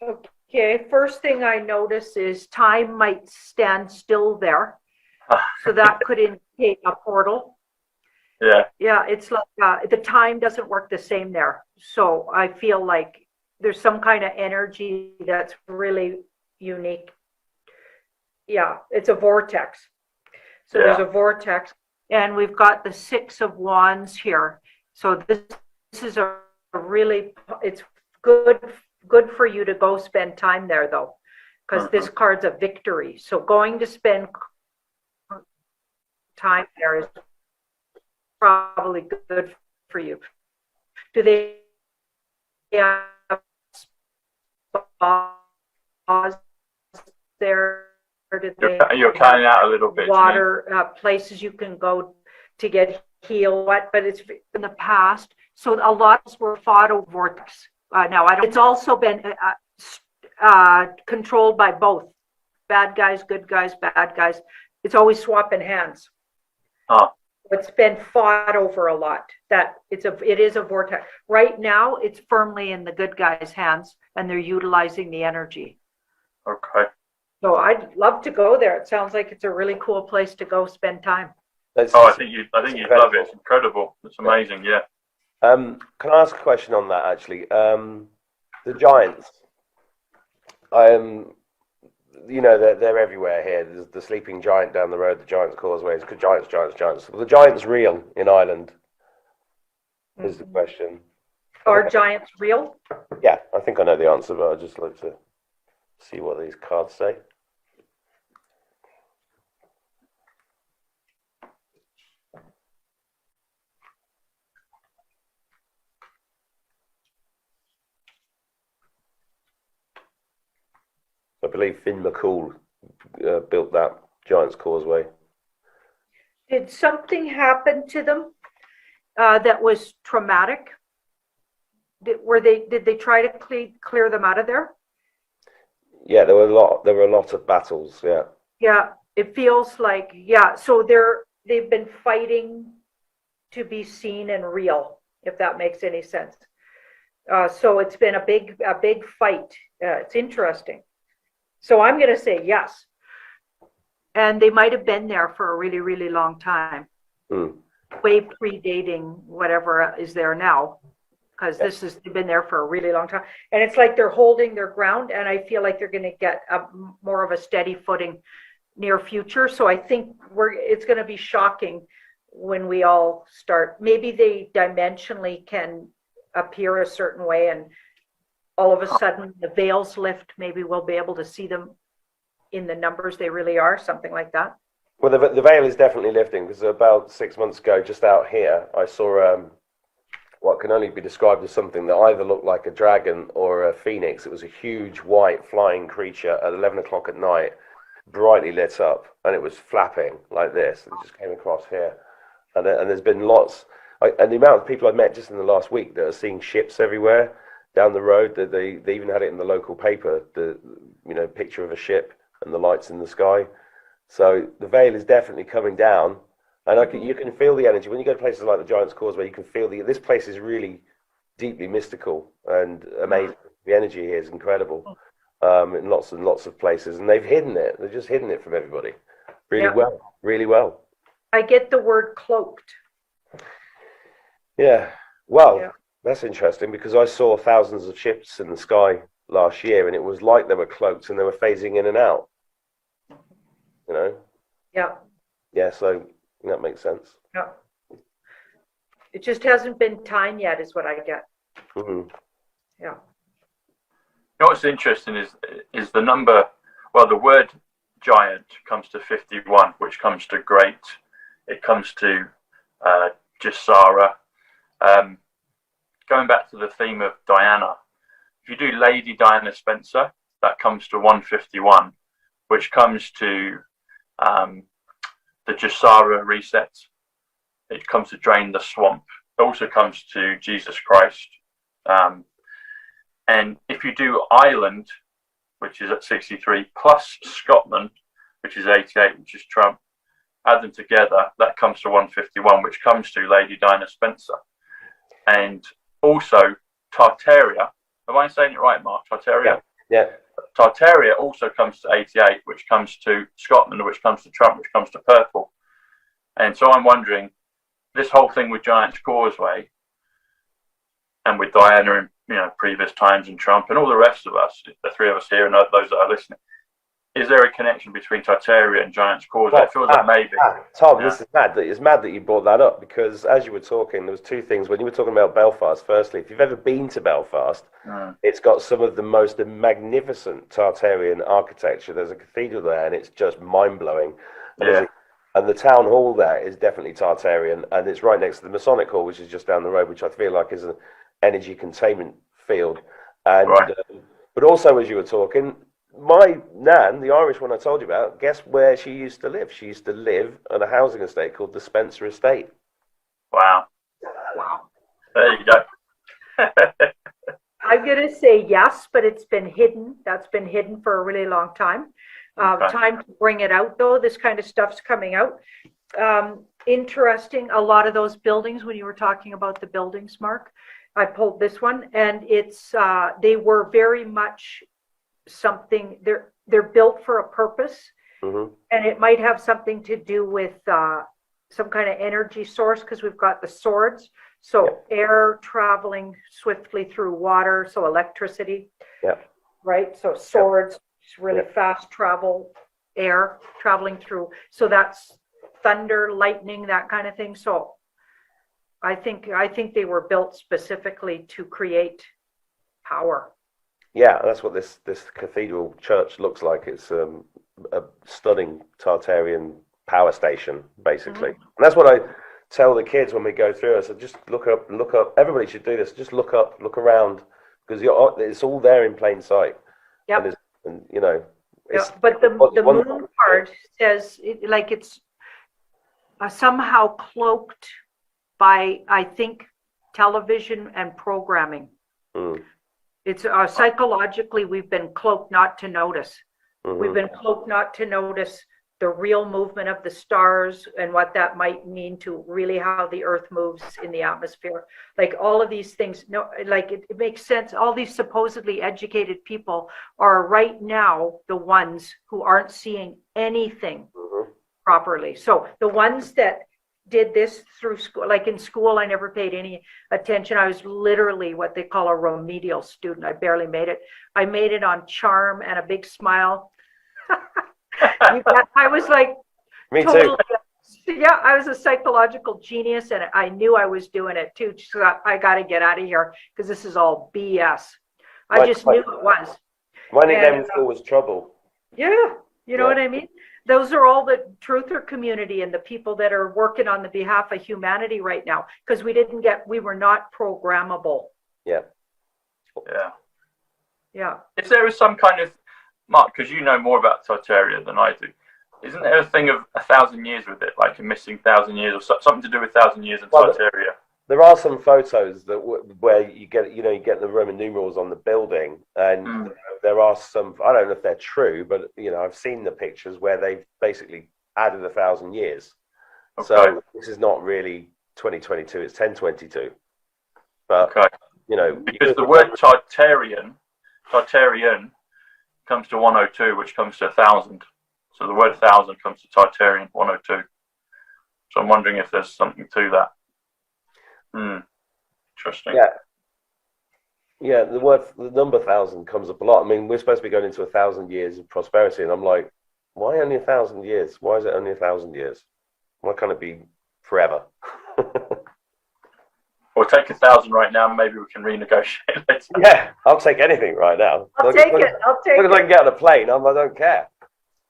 Okay, first thing I notice is time might stand still there. So that could indicate a portal. Yeah. Yeah, it's like the time doesn't work the same there. So I feel like there's some kind of energy that's really unique. Yeah, it's a vortex. So there's a vortex, and we've got the 6 of Wands here. So this is a really, it's good for you to go spend time there though, because this card's a victory. So going to spend time there is probably good for you. Do they have spas there? Or do you're cutting out a little bit. Water places you can go to get healed? But it's in the past. So a lot were fought over vortex. Now it's also been controlled by both bad guys, good guys, bad guys. It's always swapping hands. It's been fought over a lot. It is a vortex. Right now, it's firmly in the good guys' hands, and they're utilizing the energy. Okay. So I'd love to go there. It sounds like it's a really cool place to go spend time. I think you'd love it. It's incredible. It's amazing. Yeah. Can I ask a question on that actually? The Giants. They're everywhere here. There's the sleeping giant down the road, the Giants Causeway. It's Giants. Well, the Giants real in Ireland is the question. Are Giants real? Yeah, I think I know the answer, but I'd just like to see what these cards say. I believe Finn McCool built that Giants Causeway. Did something happen to them that was traumatic? Did they try to clear them out of there? Yeah, there were a lot of battles. Yeah. Yeah, it feels like So they've been fighting to be seen and real, if that makes any sense. So it's been a big fight. It's interesting. So I'm going to say yes. And they might have been there for a really, really long time. Way predating whatever is there now. Because they've been there for a really long time. And it's like they're holding their ground, and I feel like they're going to get more of a steady footing near future. So I think it's going to be shocking when we all start. Maybe they dimensionally can appear a certain way, and all of a sudden the veils lift. Maybe we'll be able to see them in the numbers they really are, something like that. Well, the veil is definitely lifting, because about 6 months ago, just out here, I saw what can only be described as something that either looked like a dragon or a phoenix. It was a huge white flying creature at 11 o'clock at night, brightly lit up, and it was flapping like this. It just came across here. And there's been lots, and the amount of people I've met just in the last week that are seeing ships everywhere down the road, that they even had it in the local paper, the picture of a ship and the lights in the sky. So the veil is definitely coming down. And you can feel the energy when you go to places like the Giants Causeway. You can feel this place is really deeply mystical and amazing. The energy here is incredible in lots and lots of places, and they've hidden it. They've just hidden it from everybody really well. I get the word cloaked. Yeah, well, that's interesting, because I saw thousands of ships in the sky last year, and it was like they were cloaked and they were phasing in and out. Yeah. So. That makes sense. Yeah. It just hasn't been time yet, is what I get. Mm-hmm. Yeah. What's interesting is the number. Well, the word giant comes to 51, which comes to great. It comes to Gisara. Going back to the theme of Diana, if you do Lady Diana Spencer, that comes to 151, which comes to the Gisara reset. It comes to drain the swamp. It also comes to Jesus Christ. And if you do Ireland, which is at 63, plus Scotland, which is 88, which is Trump, add them together, that comes to 151, which comes to Lady Diana Spencer. And also Tartaria. Am I saying it right, Mark? Tartaria? Yeah. Tartaria also comes to 88, which comes to Scotland, which comes to Trump, which comes to purple. And so I'm wondering, this whole thing with Giants Causeway and with Diana in previous times and Trump and all the rest of us, the three of us here and those that are listening, is there a connection between Tartaria and Giants Causeway? It feels like maybe. Tom, this is mad. It's mad that you brought that up, because as you were talking, there was two things. When you were talking about Belfast, firstly, if you've ever been to Belfast, it's got some of the most magnificent Tartarian architecture. There's a cathedral there, and it's just mind-blowing. And the town hall there is definitely Tartarian, and it's right next to the Masonic Hall, which is just down the road, which I feel like is an energy containment field. And but also, as you were talking, my nan, the Irish one I told you about, guess where she used to live? She used to live at a housing estate called the Spencer Estate. Wow. There you go. I'm going to say yes, but it's been hidden. That's been hidden for a really long time. Time to bring it out, though. This kind of stuff's coming out. Interesting. A lot of those buildings, when you were talking about the buildings, Mark, I pulled this one, and it's they were very much something. They're built for a purpose, and it might have something to do with some kind of energy source, because we've got the swords. So air traveling swiftly through water, so electricity. Yeah. Right? So swords, really fast travel, air traveling through. So that's thunder, lightning, that kind of thing. So I think they were built specifically to create power. Yeah, that's what this cathedral church looks like. It's a stunning Tartarian power station, basically. And that's what I tell the kids when we go through it. So just look up. Everybody should do this. Just look up, look around, because it's all there in plain sight. Yep. And you know, but the moon part says it's somehow cloaked by, I think, television and programming. It's psychologically, we've been cloaked not to notice. We've been cloaked not to notice the real movement of the stars and what that might mean to really how the earth moves in the atmosphere. Like all of these things, it makes sense. All these supposedly educated people are right now the ones who aren't seeing anything properly. So the ones that did this through school, like in school, I never paid any attention. I was literally what they call a remedial student. I barely made it. I made it on charm and a big smile. I was like, me too. Yeah, I was a psychological genius, and I knew I was doing it too. So I got to get out of here because this is all BS. I just knew it was. My nickname in school was Trouble. Yeah, you know what I mean? Those are all the truther community and the people that are working on the behalf of humanity right now, because we were not programmable. Yeah. If there is some kind of, Mark, because you know more about Tartaria than I do, isn't there a thing of 1,000 years with it, like a missing 1,000 years or something to do with 1,000 years in Tartaria? There are some photos where you get the Roman numerals on the building, and there are some. I don't know if they're true, but I've seen the pictures where they've basically added 1,000 years. Okay. So this is not really 2022; it's 1022. But because the word Tartarian comes to 102, which comes to 1,000. So the word 1,000 comes to Tartarian 102. So I'm wondering if there's something to that. Interesting. Yeah. The number 1,000 comes up a lot. I mean, we're supposed to be going into 1,000 years of prosperity, and I'm like, why only 1,000 years? Why is it only 1,000 years? Why can't it be forever? We'll take 1,000 right now. Maybe we can renegotiate later. Yeah, I'll take anything right now. I'll take it. As long as I can get on a plane, I don't care.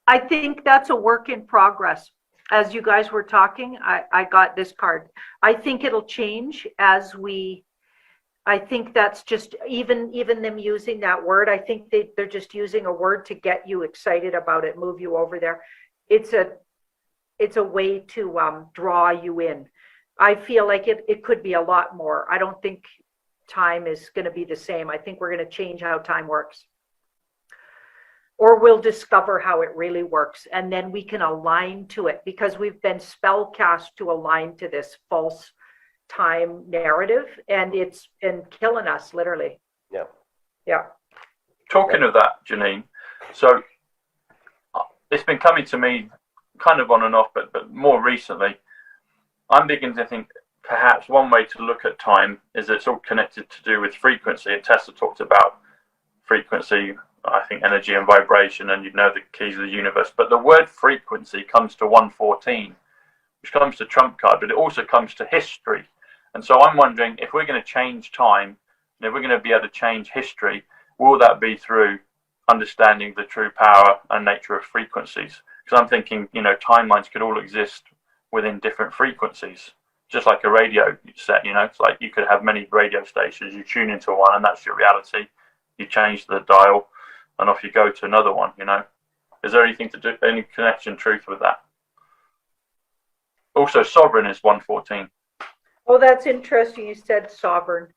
I think that's a work in progress. As you guys were talking, I got this card. I think it'll change as I think that's just even them using that word. I think they're just using a word to get you excited about it, move you over there. It's a way to draw you in. I feel like it could be a lot more. I don't think time is going to be the same. I think we're going to change how time works. Or we'll discover how it really works, and then we can align to it, because we've been spellcast to align to this false time narrative, and it's been killing us, literally. Yeah. Talking of that, Janine, so it's been coming to me kind of on and off, but more recently, I'm beginning to think perhaps one way to look at time is it's all connected to do with frequency. And Tesla talked about frequency, I think energy and vibration, and the keys of the universe. But the word frequency comes to 114, which comes to trump card, but it also comes to history. And so I'm wondering, if we're going to change time, and if we're going to be able to change history, will that be through understanding the true power and nature of frequencies? Because I'm thinking, timelines could all exist within different frequencies, just like a radio set. It's like you could have many radio stations, you tune into one and that's your reality. You change the dial and off you go to another one. Is there anything to do, any connection, truth with that? Also, sovereign is 114. Oh, that's interesting you said sovereign,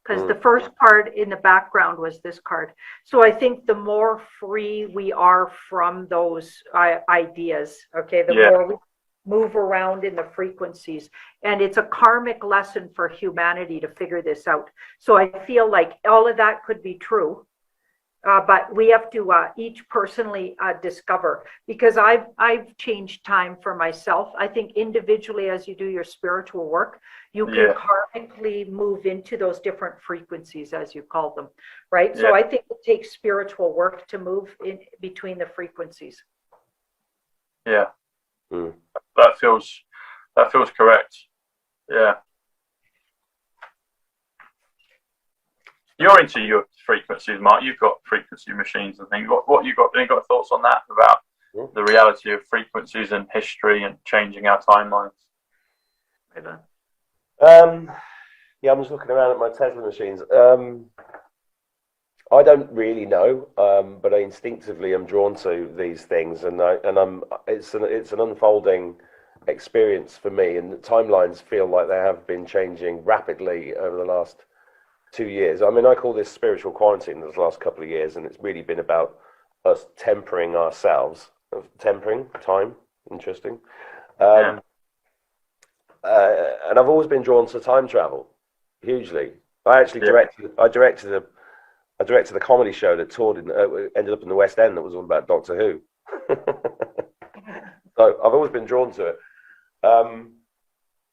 because the first card in the background was this card. So I think the more free we are from those ideas, okay, the more we move around in the frequencies. And it's a karmic lesson for humanity to figure this out. So I feel like all of that could be true. But we have to each personally discover, because I've changed time for myself. I think individually, as you do your spiritual work, you can karmically move into those different frequencies, as you call them, right? So I think it takes spiritual work to move in between the frequencies. Yeah, that feels correct. Yeah. You're into your frequencies, Mark. You've got frequency machines and things. What you got? Any got thoughts on that about the reality of frequencies and history and changing our timelines? Yeah, I'm just looking around at my Tesla machines. I don't really know, but I instinctively am drawn to these things, and it's an unfolding experience for me, and the timelines feel like they have been changing rapidly over the last 2 years. I mean, I call this spiritual quarantine this last couple of years, and it's really been about us tempering ourselves. Tempering time, interesting. And I've always been drawn to time travel, hugely. I actually directed the comedy show that ended up in the West End that was all about Doctor Who. So I've always been drawn to it.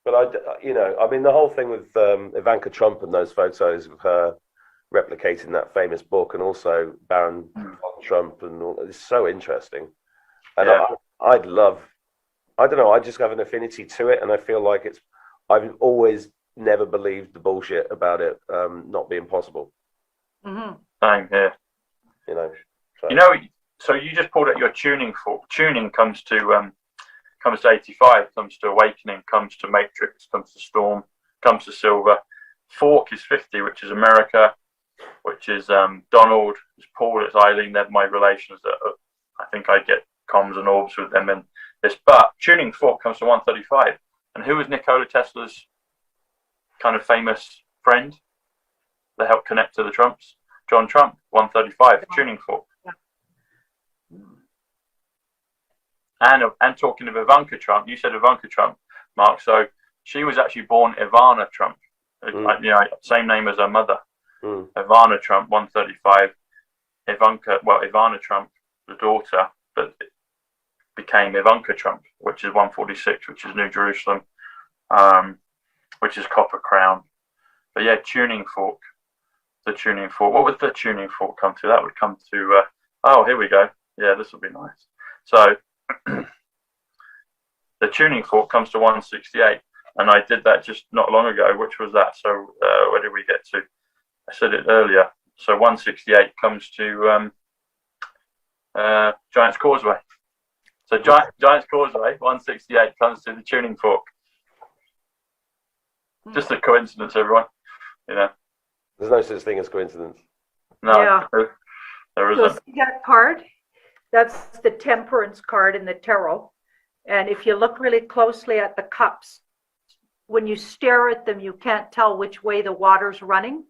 But I mean, the whole thing with Ivanka Trump and those photos of her replicating that famous book, and also Baron von Trump, and all, it's so interesting. And I don't know, I just have an affinity to it, and I feel like I've always never believed the bullshit about it not being possible. Same here. So you just pulled out your tuning fork. Tuning comes to 85, comes to awakening, comes to matrix, comes to storm, comes to silver. Fork is 50, which is America, which is Donald, it's Paul, it's Eileen. They're my relations that I think I get comms and orbs with them and this. But tuning fork comes to 135. And who was Nikola Tesla's kind of famous friend that helped connect to the Trumps? John Trump, 135, tuning fork. And talking of Ivanka Trump, you said Ivanka Trump, Mark. So she was actually born Ivana Trump, same name as her mother. Ivana Trump, 135. Ivana Trump, the daughter, but it became Ivanka Trump, which is 146, which is New Jerusalem, which is Copper Crown. But yeah, tuning fork. The tuning fork. What would the tuning fork come to? That would come to. Here we go. Yeah, this will be nice. So the tuning fork comes to 168, and I did that just not long ago. Which was that? So where did we get to? I said it earlier. So 168 comes to Giant's Causeway. So Giant's Causeway, 168 comes to the tuning fork. Just a coincidence, everyone. There's no such thing as coincidence. No, there isn't. So see that card? That's the temperance card in the tarot. And if you look really closely at the cups, when you stare at them, you can't tell which way the water's running.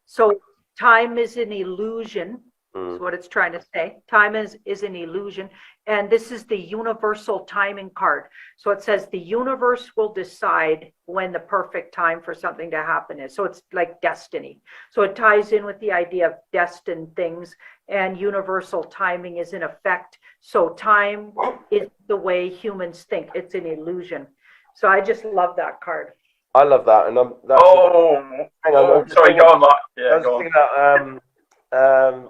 So time is an illusion. Is what it's trying to say. Time is an illusion. And this is the universal timing card. So it says the universe will decide when the perfect time for something to happen is. So it's like destiny. So it ties in with the idea of destined things, and universal timing is in effect. So time is the way humans think. It's an illusion. So I just love that card. I love that. And hang on. Sorry, go on, Mark. Yeah, go on.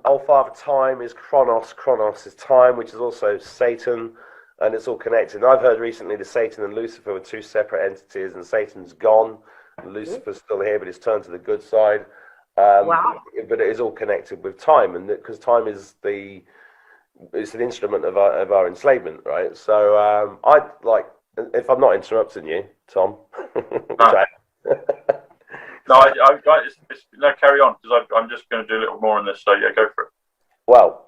Old Father Time is Chronos. Chronos is time, which is also Satan, and it's all connected. And I've heard recently that Satan and Lucifer were two separate entities, and Satan's gone, and Lucifer's still here, but he's turned to the good side. Wow! But it is all connected with time, and because time is it's an instrument of our enslavement, right? So I'd like, if I'm not interrupting you, Tom. No, no, carry on, because I'm just going to do a little more on this. So yeah, go for it. Well,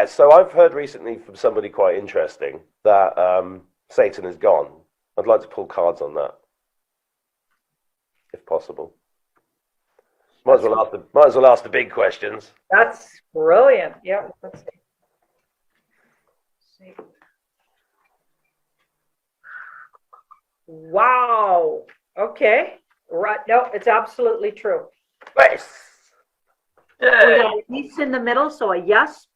so I've heard recently from somebody quite interesting that Satan is gone. I'd like to pull cards on that, if possible. Might as well ask the big questions. That's brilliant. Yeah. Let's see. Wow. Okay. Right. No, it's absolutely true. Nice. We Yay! got a yes in the middle, so a yes.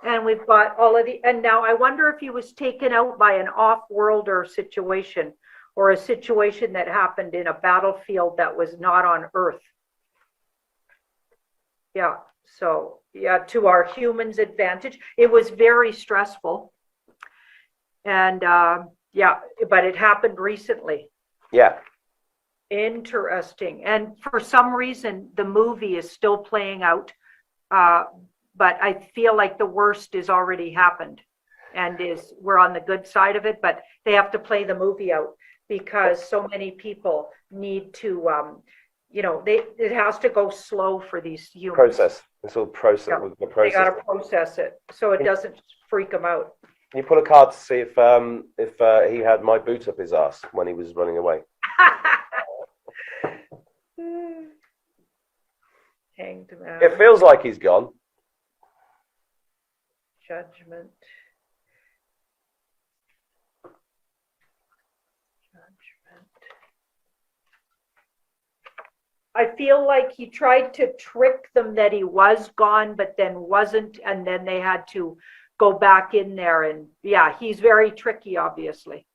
And we've got all of the, and now I wonder if he was taken out by an off-worlder situation or a situation that happened in a battlefield that was not on Earth. Yeah, so yeah, to our humans' advantage. It was very stressful. And yeah, but it happened recently. Yeah. Interesting. And for some reason, the movie is still playing out. But I feel like the worst is already happened and we're on the good side of it, but they have to play the movie out because so many people need to, it has to go slow for these humans. Process. It's all process. Yeah. The process. They got to process it so it doesn't freak them out. Can you pull a card to see if he had my boot up his ass when he was running away? Hanged man. It feels like he's gone. Judgment. I feel like he tried to trick them that he was gone, but then wasn't, and then they had to go back in there. And yeah, he's very tricky, obviously.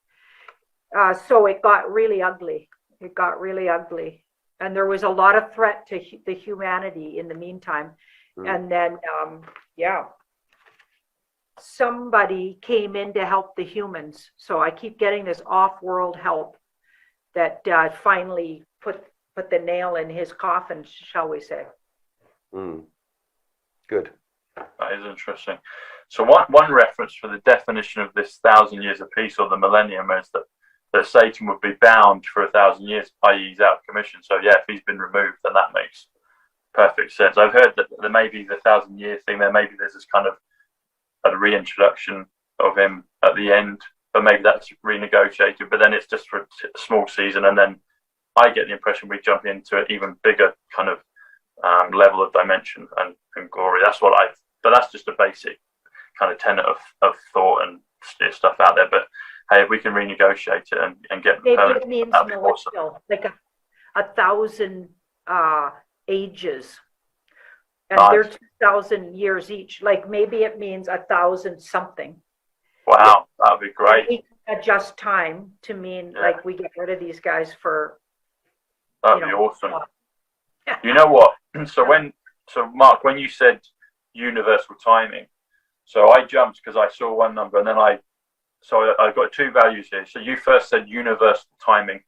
So it got really ugly. It got really ugly. And there was a lot of threat to the humanity in the meantime. And then, yeah, somebody came in to help the humans. So I keep getting this off-world help that finally put the nail in his coffin, shall we say. Good. That is interesting. So one reference for the definition of this 1,000 years of peace or the millennium is that Satan would be bound for 1,000 years, i.e. he's out of commission. So yeah, if he's been removed, then that makes perfect sense. I've heard that there may be the 1,000-year thing there. Maybe there's this kind of a reintroduction of him at the end, but maybe that's renegotiated. But then it's just for a small season, and then I get the impression we jump into an even bigger kind of level of dimension and glory. But that's just a basic kind of tenet of thought and stuff out there. But hey, if we can renegotiate it and get maybe it means that'd be awesome. Like 1,000 ages, and nice. they're 2,000 years each. Like maybe it means 1,000 something. Wow, that would be great. And we can adjust time to mean like we get rid of these guys for. That'd be awesome. You know what? So Mark, when you said universal timing, so I jumped because I saw one number, and then I got two values here. So you first said universal timing,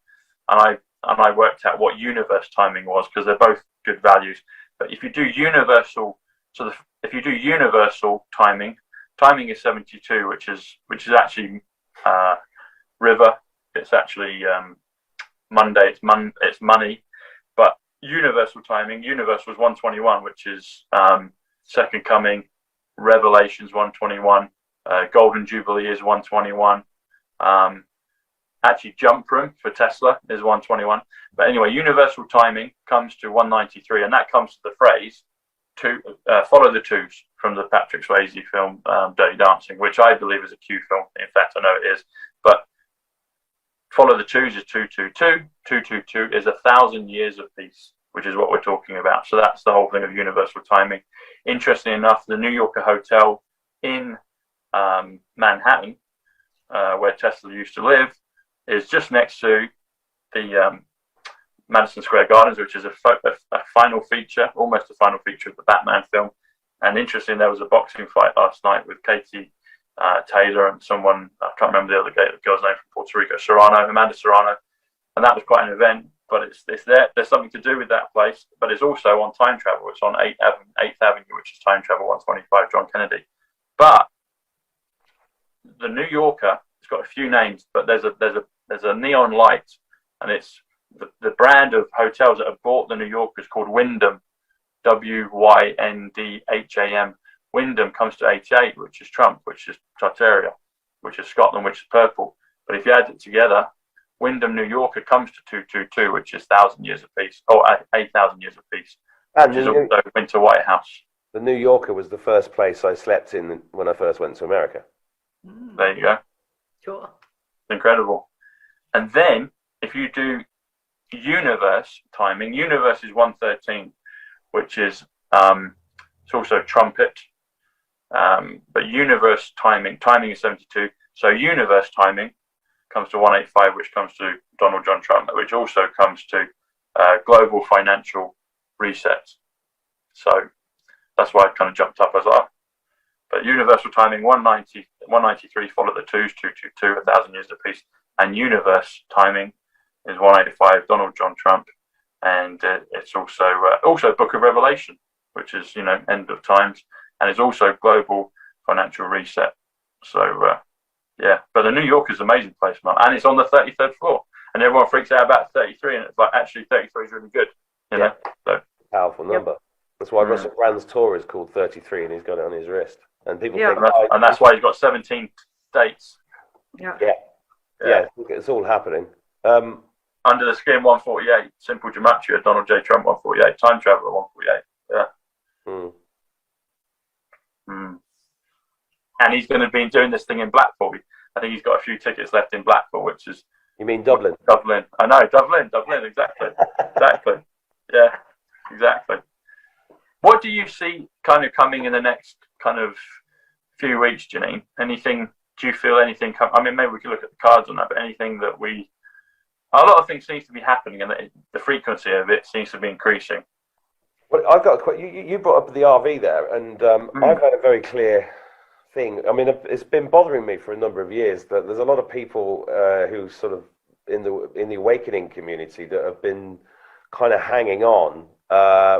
and I worked out what universe timing was because they're both good values. But if you do universal, if you do universal timing is 72, which is actually river. It's actually Monday. It's money. But universal timing, universe was 121, which is second coming. Revelations 121. Golden Jubilee is 121. Actually, jump room for Tesla is 121. But anyway, universal timing comes to 193, and that comes to the phrase follow the twos from the Patrick Swayze film Dirty Dancing, which I believe is a Q film. In fact, I know it is. But follow the twos is 222. 222 is 1,000 years of peace, which is what we're talking about. So that's the whole thing of universal timing. Interestingly enough, the New Yorker Hotel in Manhattan, where Tesla used to live, is just next to the Madison Square Gardens, which is a final feature, almost a final feature of the Batman film. And interesting, there was a boxing fight last night with Katie Taylor and someone, I can't remember the other girl's name from Puerto Rico, Amanda Serrano. And that was quite an event, but it's there. There's something to do with that place, but it's also on time travel. It's on 8th Avenue, which is time travel 125, John Kennedy. But the New Yorker, it's got a few names, but there's a neon light, and it's the brand of hotels that have bought the New Yorker is called Wyndham, Wyndham. Wyndham comes to 88, which is Trump, which is Tartaria, which is Scotland, which is purple. But if you add it together, Wyndham New Yorker comes to 222, which is 1,000 years of peace, or 8,000 years of peace, which is also Winter White House. The New Yorker was the first place I slept in when I first went to America. There you go. Cool. Incredible. And then if you do universe timing, universe is 113, which is It's also trumpet. But universe timing is 72. So universe timing comes to 185, which comes to Donald John Trump, which also comes to global financial reset. So that's why I kind of jumped up as well. But universal timing, 193 followed the twos, 222, 1,000 years apiece. And universe timing is 185, Donald John Trump. And it's also Book of Revelation, which is, end of times. And it's also global financial reset. So, but the New York is an amazing place, Mark. And it's on the 33rd floor. And everyone freaks out about 33, and it's like, actually, 33 is really good. You know? So, powerful number. That's why Russell Brand's tour is called 33, and he's got it on his wrist. And people think, and that's why he's got 17 states. Yeah, it's all happening. Under the Skin 148, Simple Gematria, Donald J. Trump 148, Time Traveler 148. Yeah. And he's going to be doing this thing in Blackpool. I think he's got a few tickets left in Blackpool, which is. You mean Dublin? Dublin. I know, Dublin, exactly. Exactly. Yeah, exactly. What do you see kind of coming in the next kind of few weeks, Janine? Do you feel anything? I mean, maybe we could look at the cards on that, but anything that a lot of things seems to be happening, and the frequency of it seems to be increasing. Well, I've got you brought up the RV there, and I've had a very clear thing. I mean, it's been bothering me for a number of years that there's a lot of people who sort of in the awakening community that have been kind of hanging on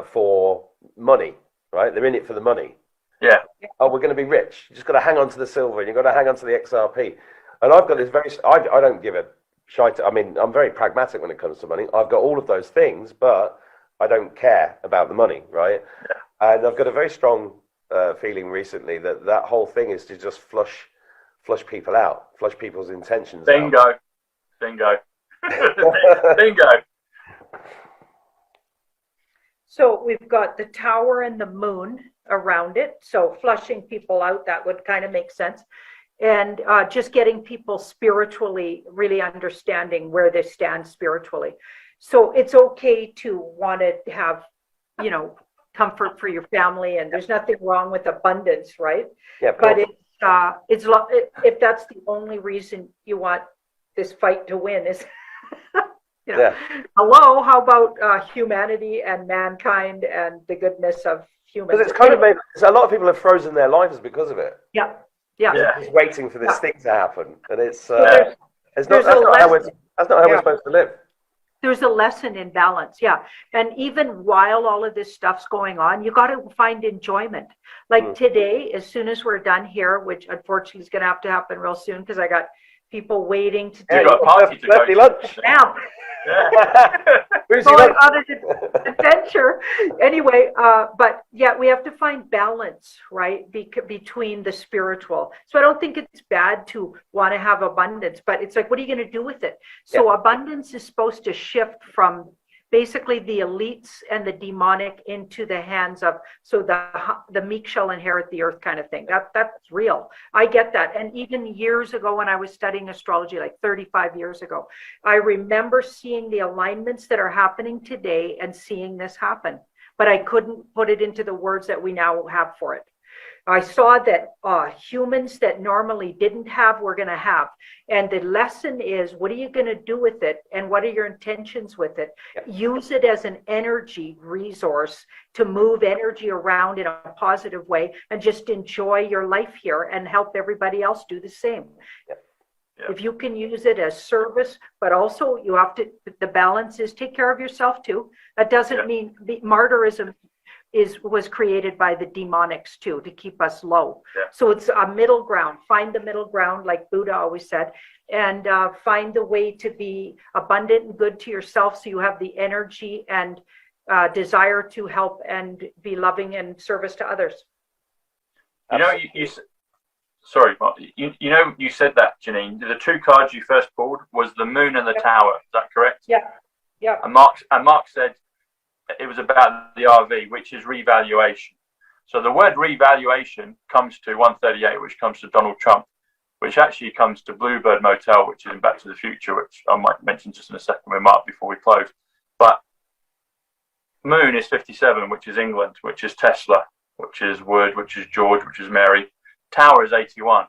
for money, right? They're in it for the money. Yeah. Oh, we're going to be rich. You just got to hang on to the silver, and you've got to hang on to the XRP. And I've got this I don't give a shite. I mean, I'm very pragmatic when it comes to money. I've got all of those things, but I don't care about the money, right? Yeah. And I've got a very strong feeling recently that whole thing is to just flush people out, flush people's intentions out. Bingo. Bingo. So we've got the tower and the moon around it. So flushing people out, that would kind of make sense. And just getting people spiritually, really understanding where they stand spiritually. So it's okay to want to have, comfort for your family, and there's nothing wrong with abundance, right? Yeah. But it's if that's the only reason you want this fight to win is, hello, how about humanity and mankind and the goodness of humans? Because it's kind of made a lot of people have frozen their lives because of it. Yeah. Just waiting for this thing to happen, and that's not how we're supposed to live. There's a lesson in balance, and even while all of this stuff's going on, you got to find enjoyment. Like today, as soon as we're done here, which unfortunately is going to have to happen real soon because I got people waiting to do a party to go to lunch. Now. Going on an adventure anyway, but we have to find balance, right, between the spiritual. So I don't think it's bad to want to have abundance, but it's like, what are you going to do with it? So abundance is supposed to shift from basically the elites and the demonic into the hands of, so the meek shall inherit the earth kind of thing. That's real. I get that. And even years ago when I was studying astrology, like 35 years ago, I remember seeing the alignments that are happening today and seeing this happen, but I couldn't put it into the words that we now have for it. I saw that humans that normally didn't have, we're going to have. And the lesson is, what are you going to do with it? And what are your intentions with it? Use it as an energy resource to move energy around in a positive way and just enjoy your life here and help everybody else do the same. If you can use it as service, but also you have to, the balance is take care of yourself too. That doesn't mean martyrism was created by the demonics too, to keep us low. So it's a middle ground. Find the middle ground, like Buddha always said, and find the way to be abundant and good to yourself, so you have the energy and desire to help and be loving and service to others. Sorry, Mark. You said that, Janine. The two cards you first pulled was the moon and the tower. Is that correct? Yeah. And Mark said it was about the RV, which is revaluation. So the word revaluation comes to 138, which comes to Donald Trump, which actually comes to Bluebird Motel, which is in Back to the Future, which I might mention just in a second with Mark before we close. But Moon is 57, which is England, which is Tesla, which is Wood, which is George, which is Mary. Tower is 81,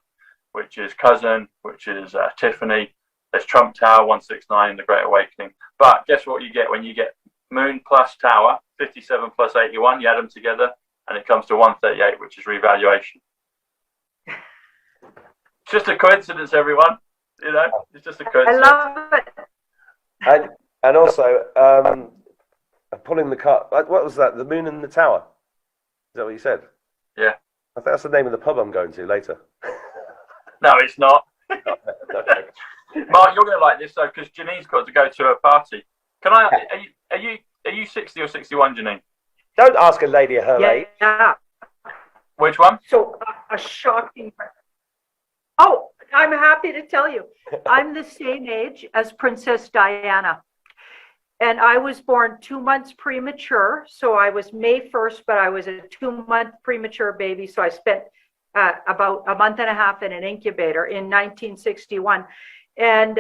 which is Cousin, which is Tiffany. There's Trump Tower, 169, the Great Awakening. But guess what you get when you get Moon plus Tower, 57 plus 81, you add them together, and it comes to 138, which is revaluation. It's just a coincidence, everyone. You know, it's just a coincidence. I love it. And also, pulling the card. What was that? The Moon and the Tower. Is that what you said? Yeah. I think that's the name of the pub I'm going to later. No, it's not. Okay. Mark, you're going to like this though, because Janine's got to go to her party. Can I? Are you 60 or 61, Janine? Don't ask a lady her age. Yeah. Which one? So a shocking. Oh, I'm happy to tell you, I'm the same age as Princess Diana. And I was born 2 months premature. So I was May 1st, but I was a 2-month premature baby. So I spent about a month and a half in an incubator in 1961. And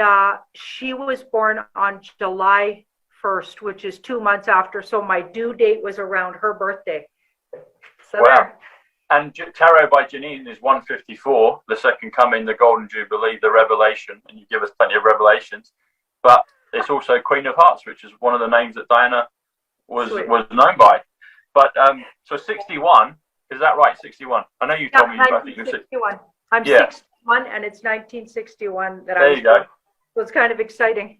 she was born on July 1st, which is 2 months after. So my due date was around her birthday. So wow. there. And Tarot by Janine is 154, the second coming, the Golden Jubilee, the Revelation. And you give us plenty of revelations. But it's also Queen of Hearts, which is one of the names that Diana was known by. But so 61, is that right? 61. I know you told me. I think you said 61. I'm 61, and it's 1961 that I was. There you go. So it's kind of exciting.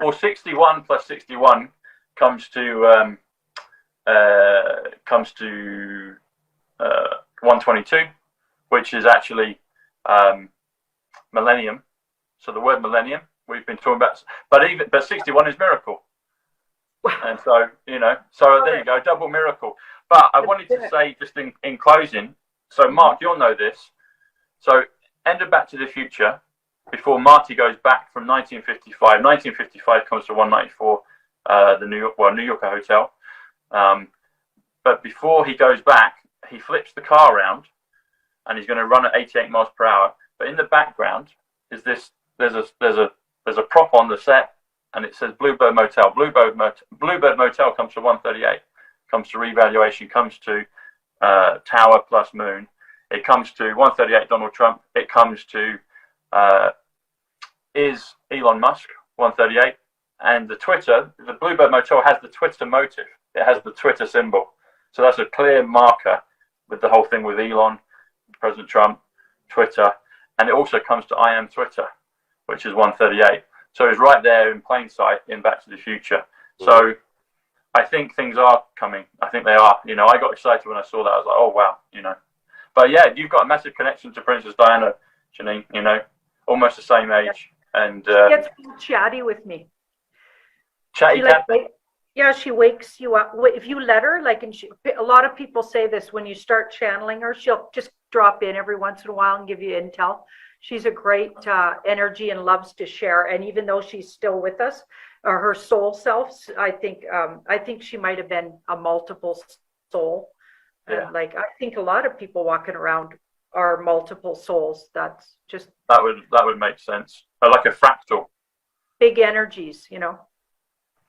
Well, 61 plus 61 comes to 122, which is actually millennium. So the word millennium we've been talking about, but 61 is miracle. And so, so there you go, double miracle. But I wanted to say just in closing, so Mark, you'll know this. So end of Back to the Future, before Marty goes back from 1955. 1955 comes to 194, the New Yorker Hotel. But before he goes back, he flips the car around, and he's going to run at 88 miles per hour. But in the background is this. There's a prop on the set, and it says Bluebird Motel. Bluebird Motel comes to 138. Comes to revaluation. Comes to Tower plus Moon. It comes to 138. Donald Trump. It comes to is Elon Musk 138, and the Twitter. The Bluebird Motel has the Twitter motive. It has the Twitter symbol. So that's a clear marker with the whole thing with Elon, President Trump, Twitter, and it also comes to I am Twitter, which is 138. So it's right there in plain sight in Back to the Future. So I think things are coming. I think they are. I got excited when I saw that. I was like, oh wow, But yeah, you've got a massive connection to Princess Diana, Janine. Almost the same age, and she gets chatty with me. Chatty cat. Yeah, she wakes you up. If you let her, a lot of people say this, when you start channeling her, she'll just drop in every once in a while and give you intel. She's a great energy and loves to share. And even though she's still with us, or her soul self, I think she might have been a multiple soul. Yeah. And I think a lot of people walking around are multiple souls. That's just that would make sense. Like a fractal. Big energies,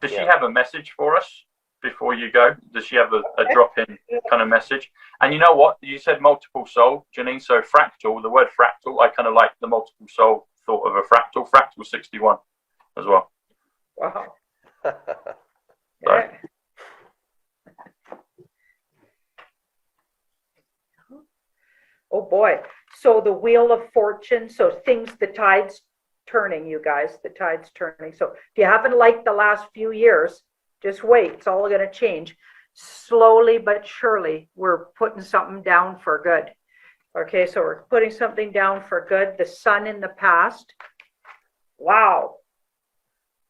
Does she have a message for us before you go? Does she have a drop-in kind of message? And you know what? You said multiple soul, Janine. So fractal, the word fractal, I kind of like the multiple soul thought of a fractal. Fractal 61 as well. Wow. So. Oh boy. So the Wheel of Fortune. So the tide's turning, you guys. The tide's turning. So if you haven't liked the last few years, just wait. It's all going to change. Slowly but surely, we're putting something down for good. Okay, so we're putting something down for good. The sun in the past. Wow.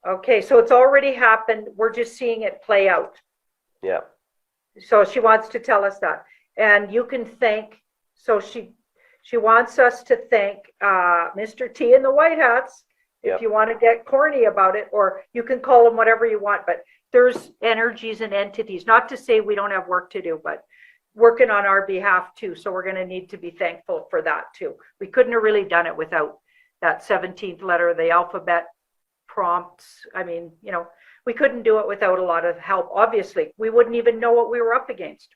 Okay, so it's already happened. We're just seeing it play out. Yeah. So she wants to tell us that. And you can thank, so she wants us to thank Mr. T and the White Hats, if you want to get corny about it, or you can call them whatever you want, but there's energies and entities, not to say we don't have work to do, but working on our behalf too. So we're going to need to be thankful for that too. We couldn't have really done it without that 17th letter of the alphabet prompts. I mean, we couldn't do it without a lot of help. Obviously, we wouldn't even know what we were up against.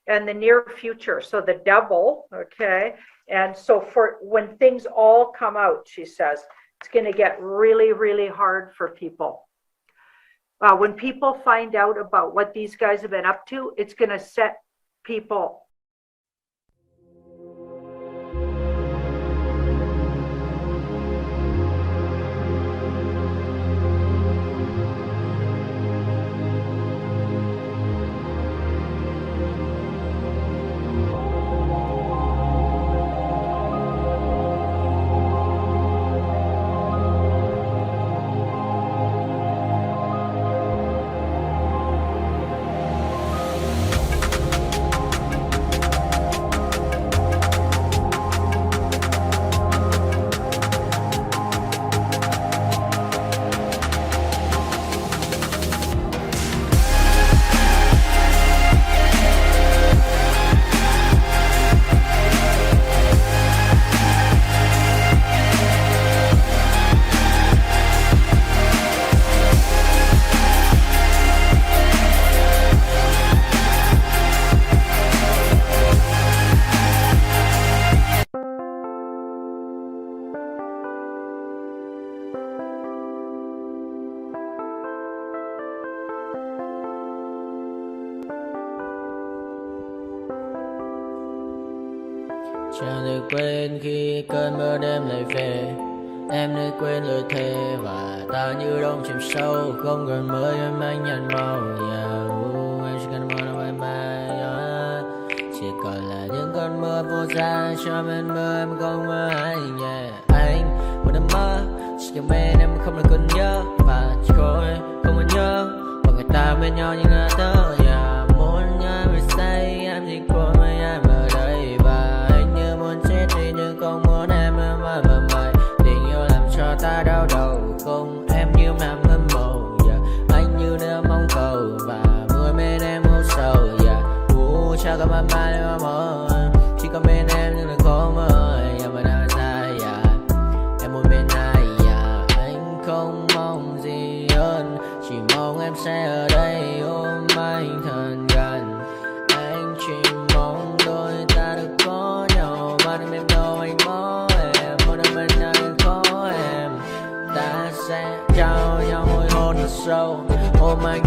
And the near future, so the devil, okay. And so for when things all come out, she says, it's going to get really, really hard for people. When people find out about what these guys have been up to, it's going to set people. Chẳng được quên khi cơn mưa đêm lại về. Em nơi quên lời thề và ta như đông chìm sâu. Không còn mới em anh nhận màu. Em chỉ cần mơ đâu em bay. Chỉ còn là những cơn mưa vô giá. Cho bên mơ em không mơ anh. Anh một đêm mơ chỉ cần bên em không được còn nhớ. Và chỉ có em không còn nhớ. Và người ta bên nhau như ngã tớ. Muốn nhớ về say em chỉ có mấy em ở đây. Và anh như muốn chết đi nhưng không muốn em mơ mày. Tình yêu làm cho ta đau đầu. Không em như mà ngâm màu. Anh như nơi mong cầu. Và mưa bên em hôn sầu. Chắc có mà mai em mơ. Chỉ có bên em nhưng là khó mơ. Mà đang dài em muốn bên ai. Anh không mong gì hơn. Chỉ mong em sẽ ở đây ôm anh thật gần. Anh chỉ mong đôi ta được có nhau. Mà đừng em đâu anh có em. Một đêm bên anh có em. Ta sẽ trao nhau môi hôn thật sâu. Ôm anh.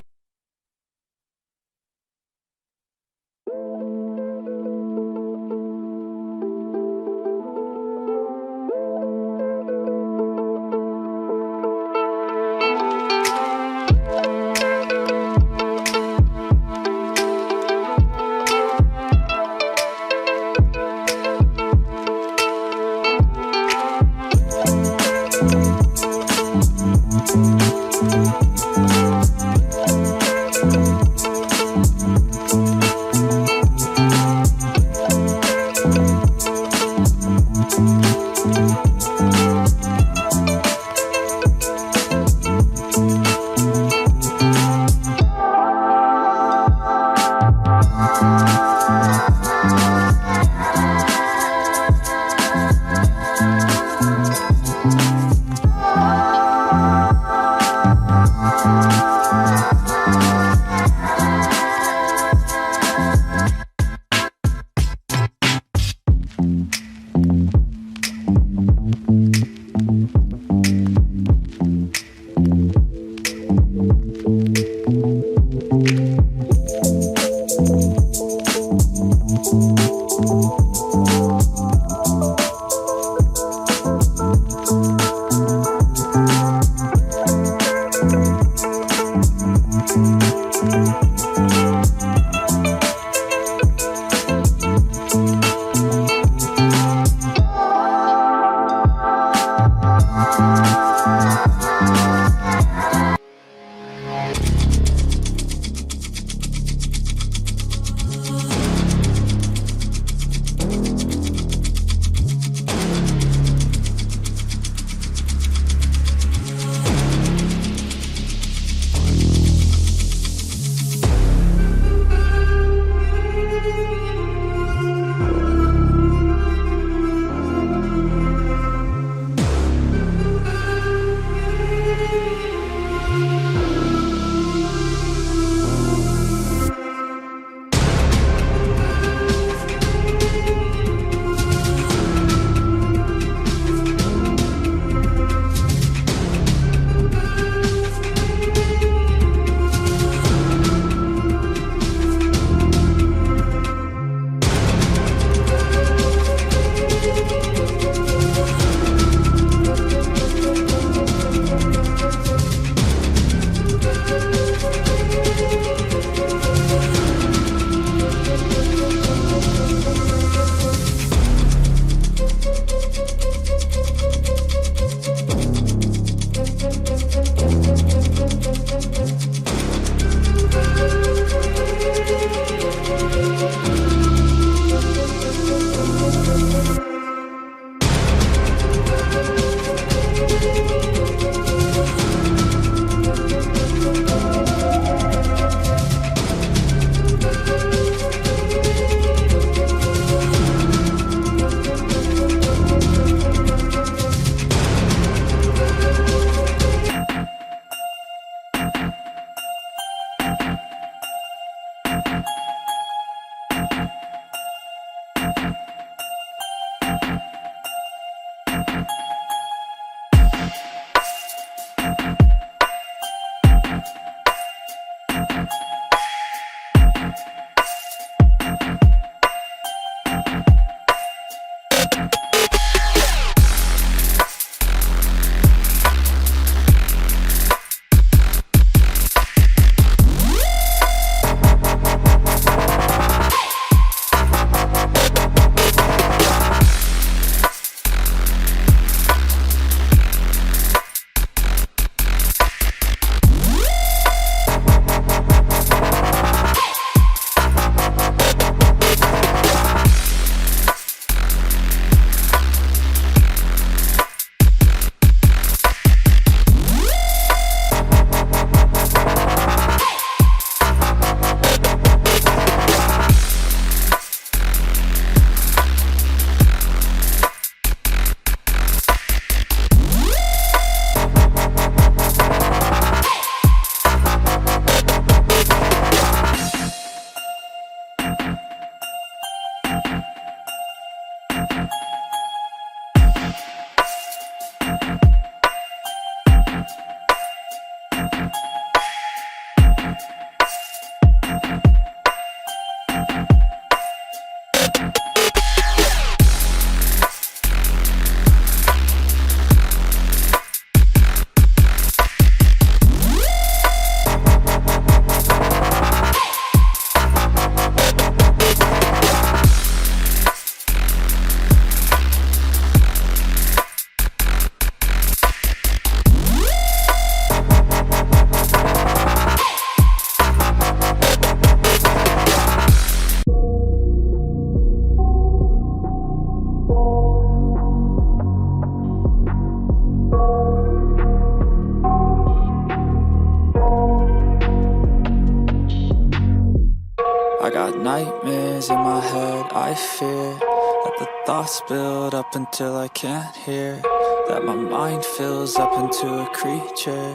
I got nightmares in my head, I fear that the thoughts build up until I can't hear, that my mind fills up into a creature,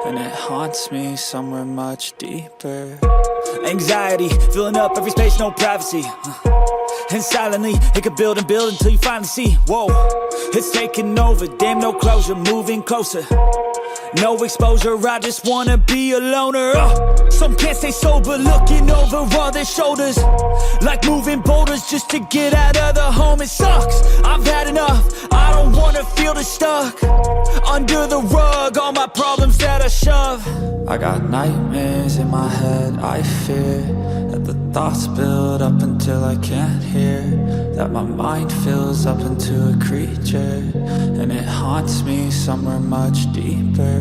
and it haunts me somewhere much deeper. Anxiety, filling up every space, no privacy. And silently, it could build and build until you finally see, whoa, it's taking over, damn no closure, moving closer. No exposure, I just wanna be a loner. Some can't stay sober, looking over all their shoulders, like moving boulders just to get out of the home. It sucks, I've had enough, I don't wanna feel the stuck under the rug, all my problems that I shove. I got nightmares in my head, I fear that the thoughts build up until I can't hear, that my mind fills up into a creature, and it haunts me somewhere much deeper.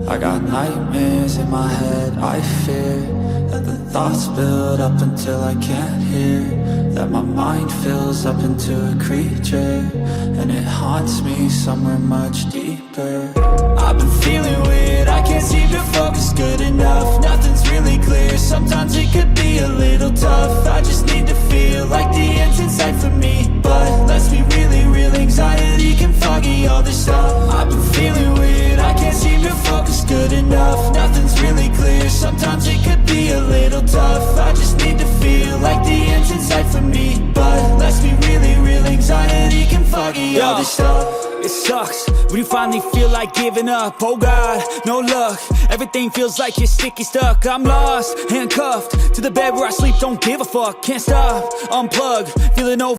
I got nightmares in my head, I fear that the thoughts build up until I can't hear, that my mind fills up into a creature, and it haunts me somewhere much deeper. I've been feeling weird, I can't seem to focus good enough, nothing's really clear, sometimes it could be a little tough. I just need to feel like the end's in sight for me, but let's be really real, anxiety can foggy all this stuff. I've been feeling weird, I can't seem to focus good enough, nothing's really clear, sometimes it could be a little tough. I just need to feel like the end's in sight for me, but let's be really real, anxiety can foggy all this stuff. It sucks when you finally feel like giving up. Oh God, no luck, everything feels like you're sticky stuck. I'm lost, handcuffed to the bed where I sleep, don't give a fuck, can't stop, unplug, feeling over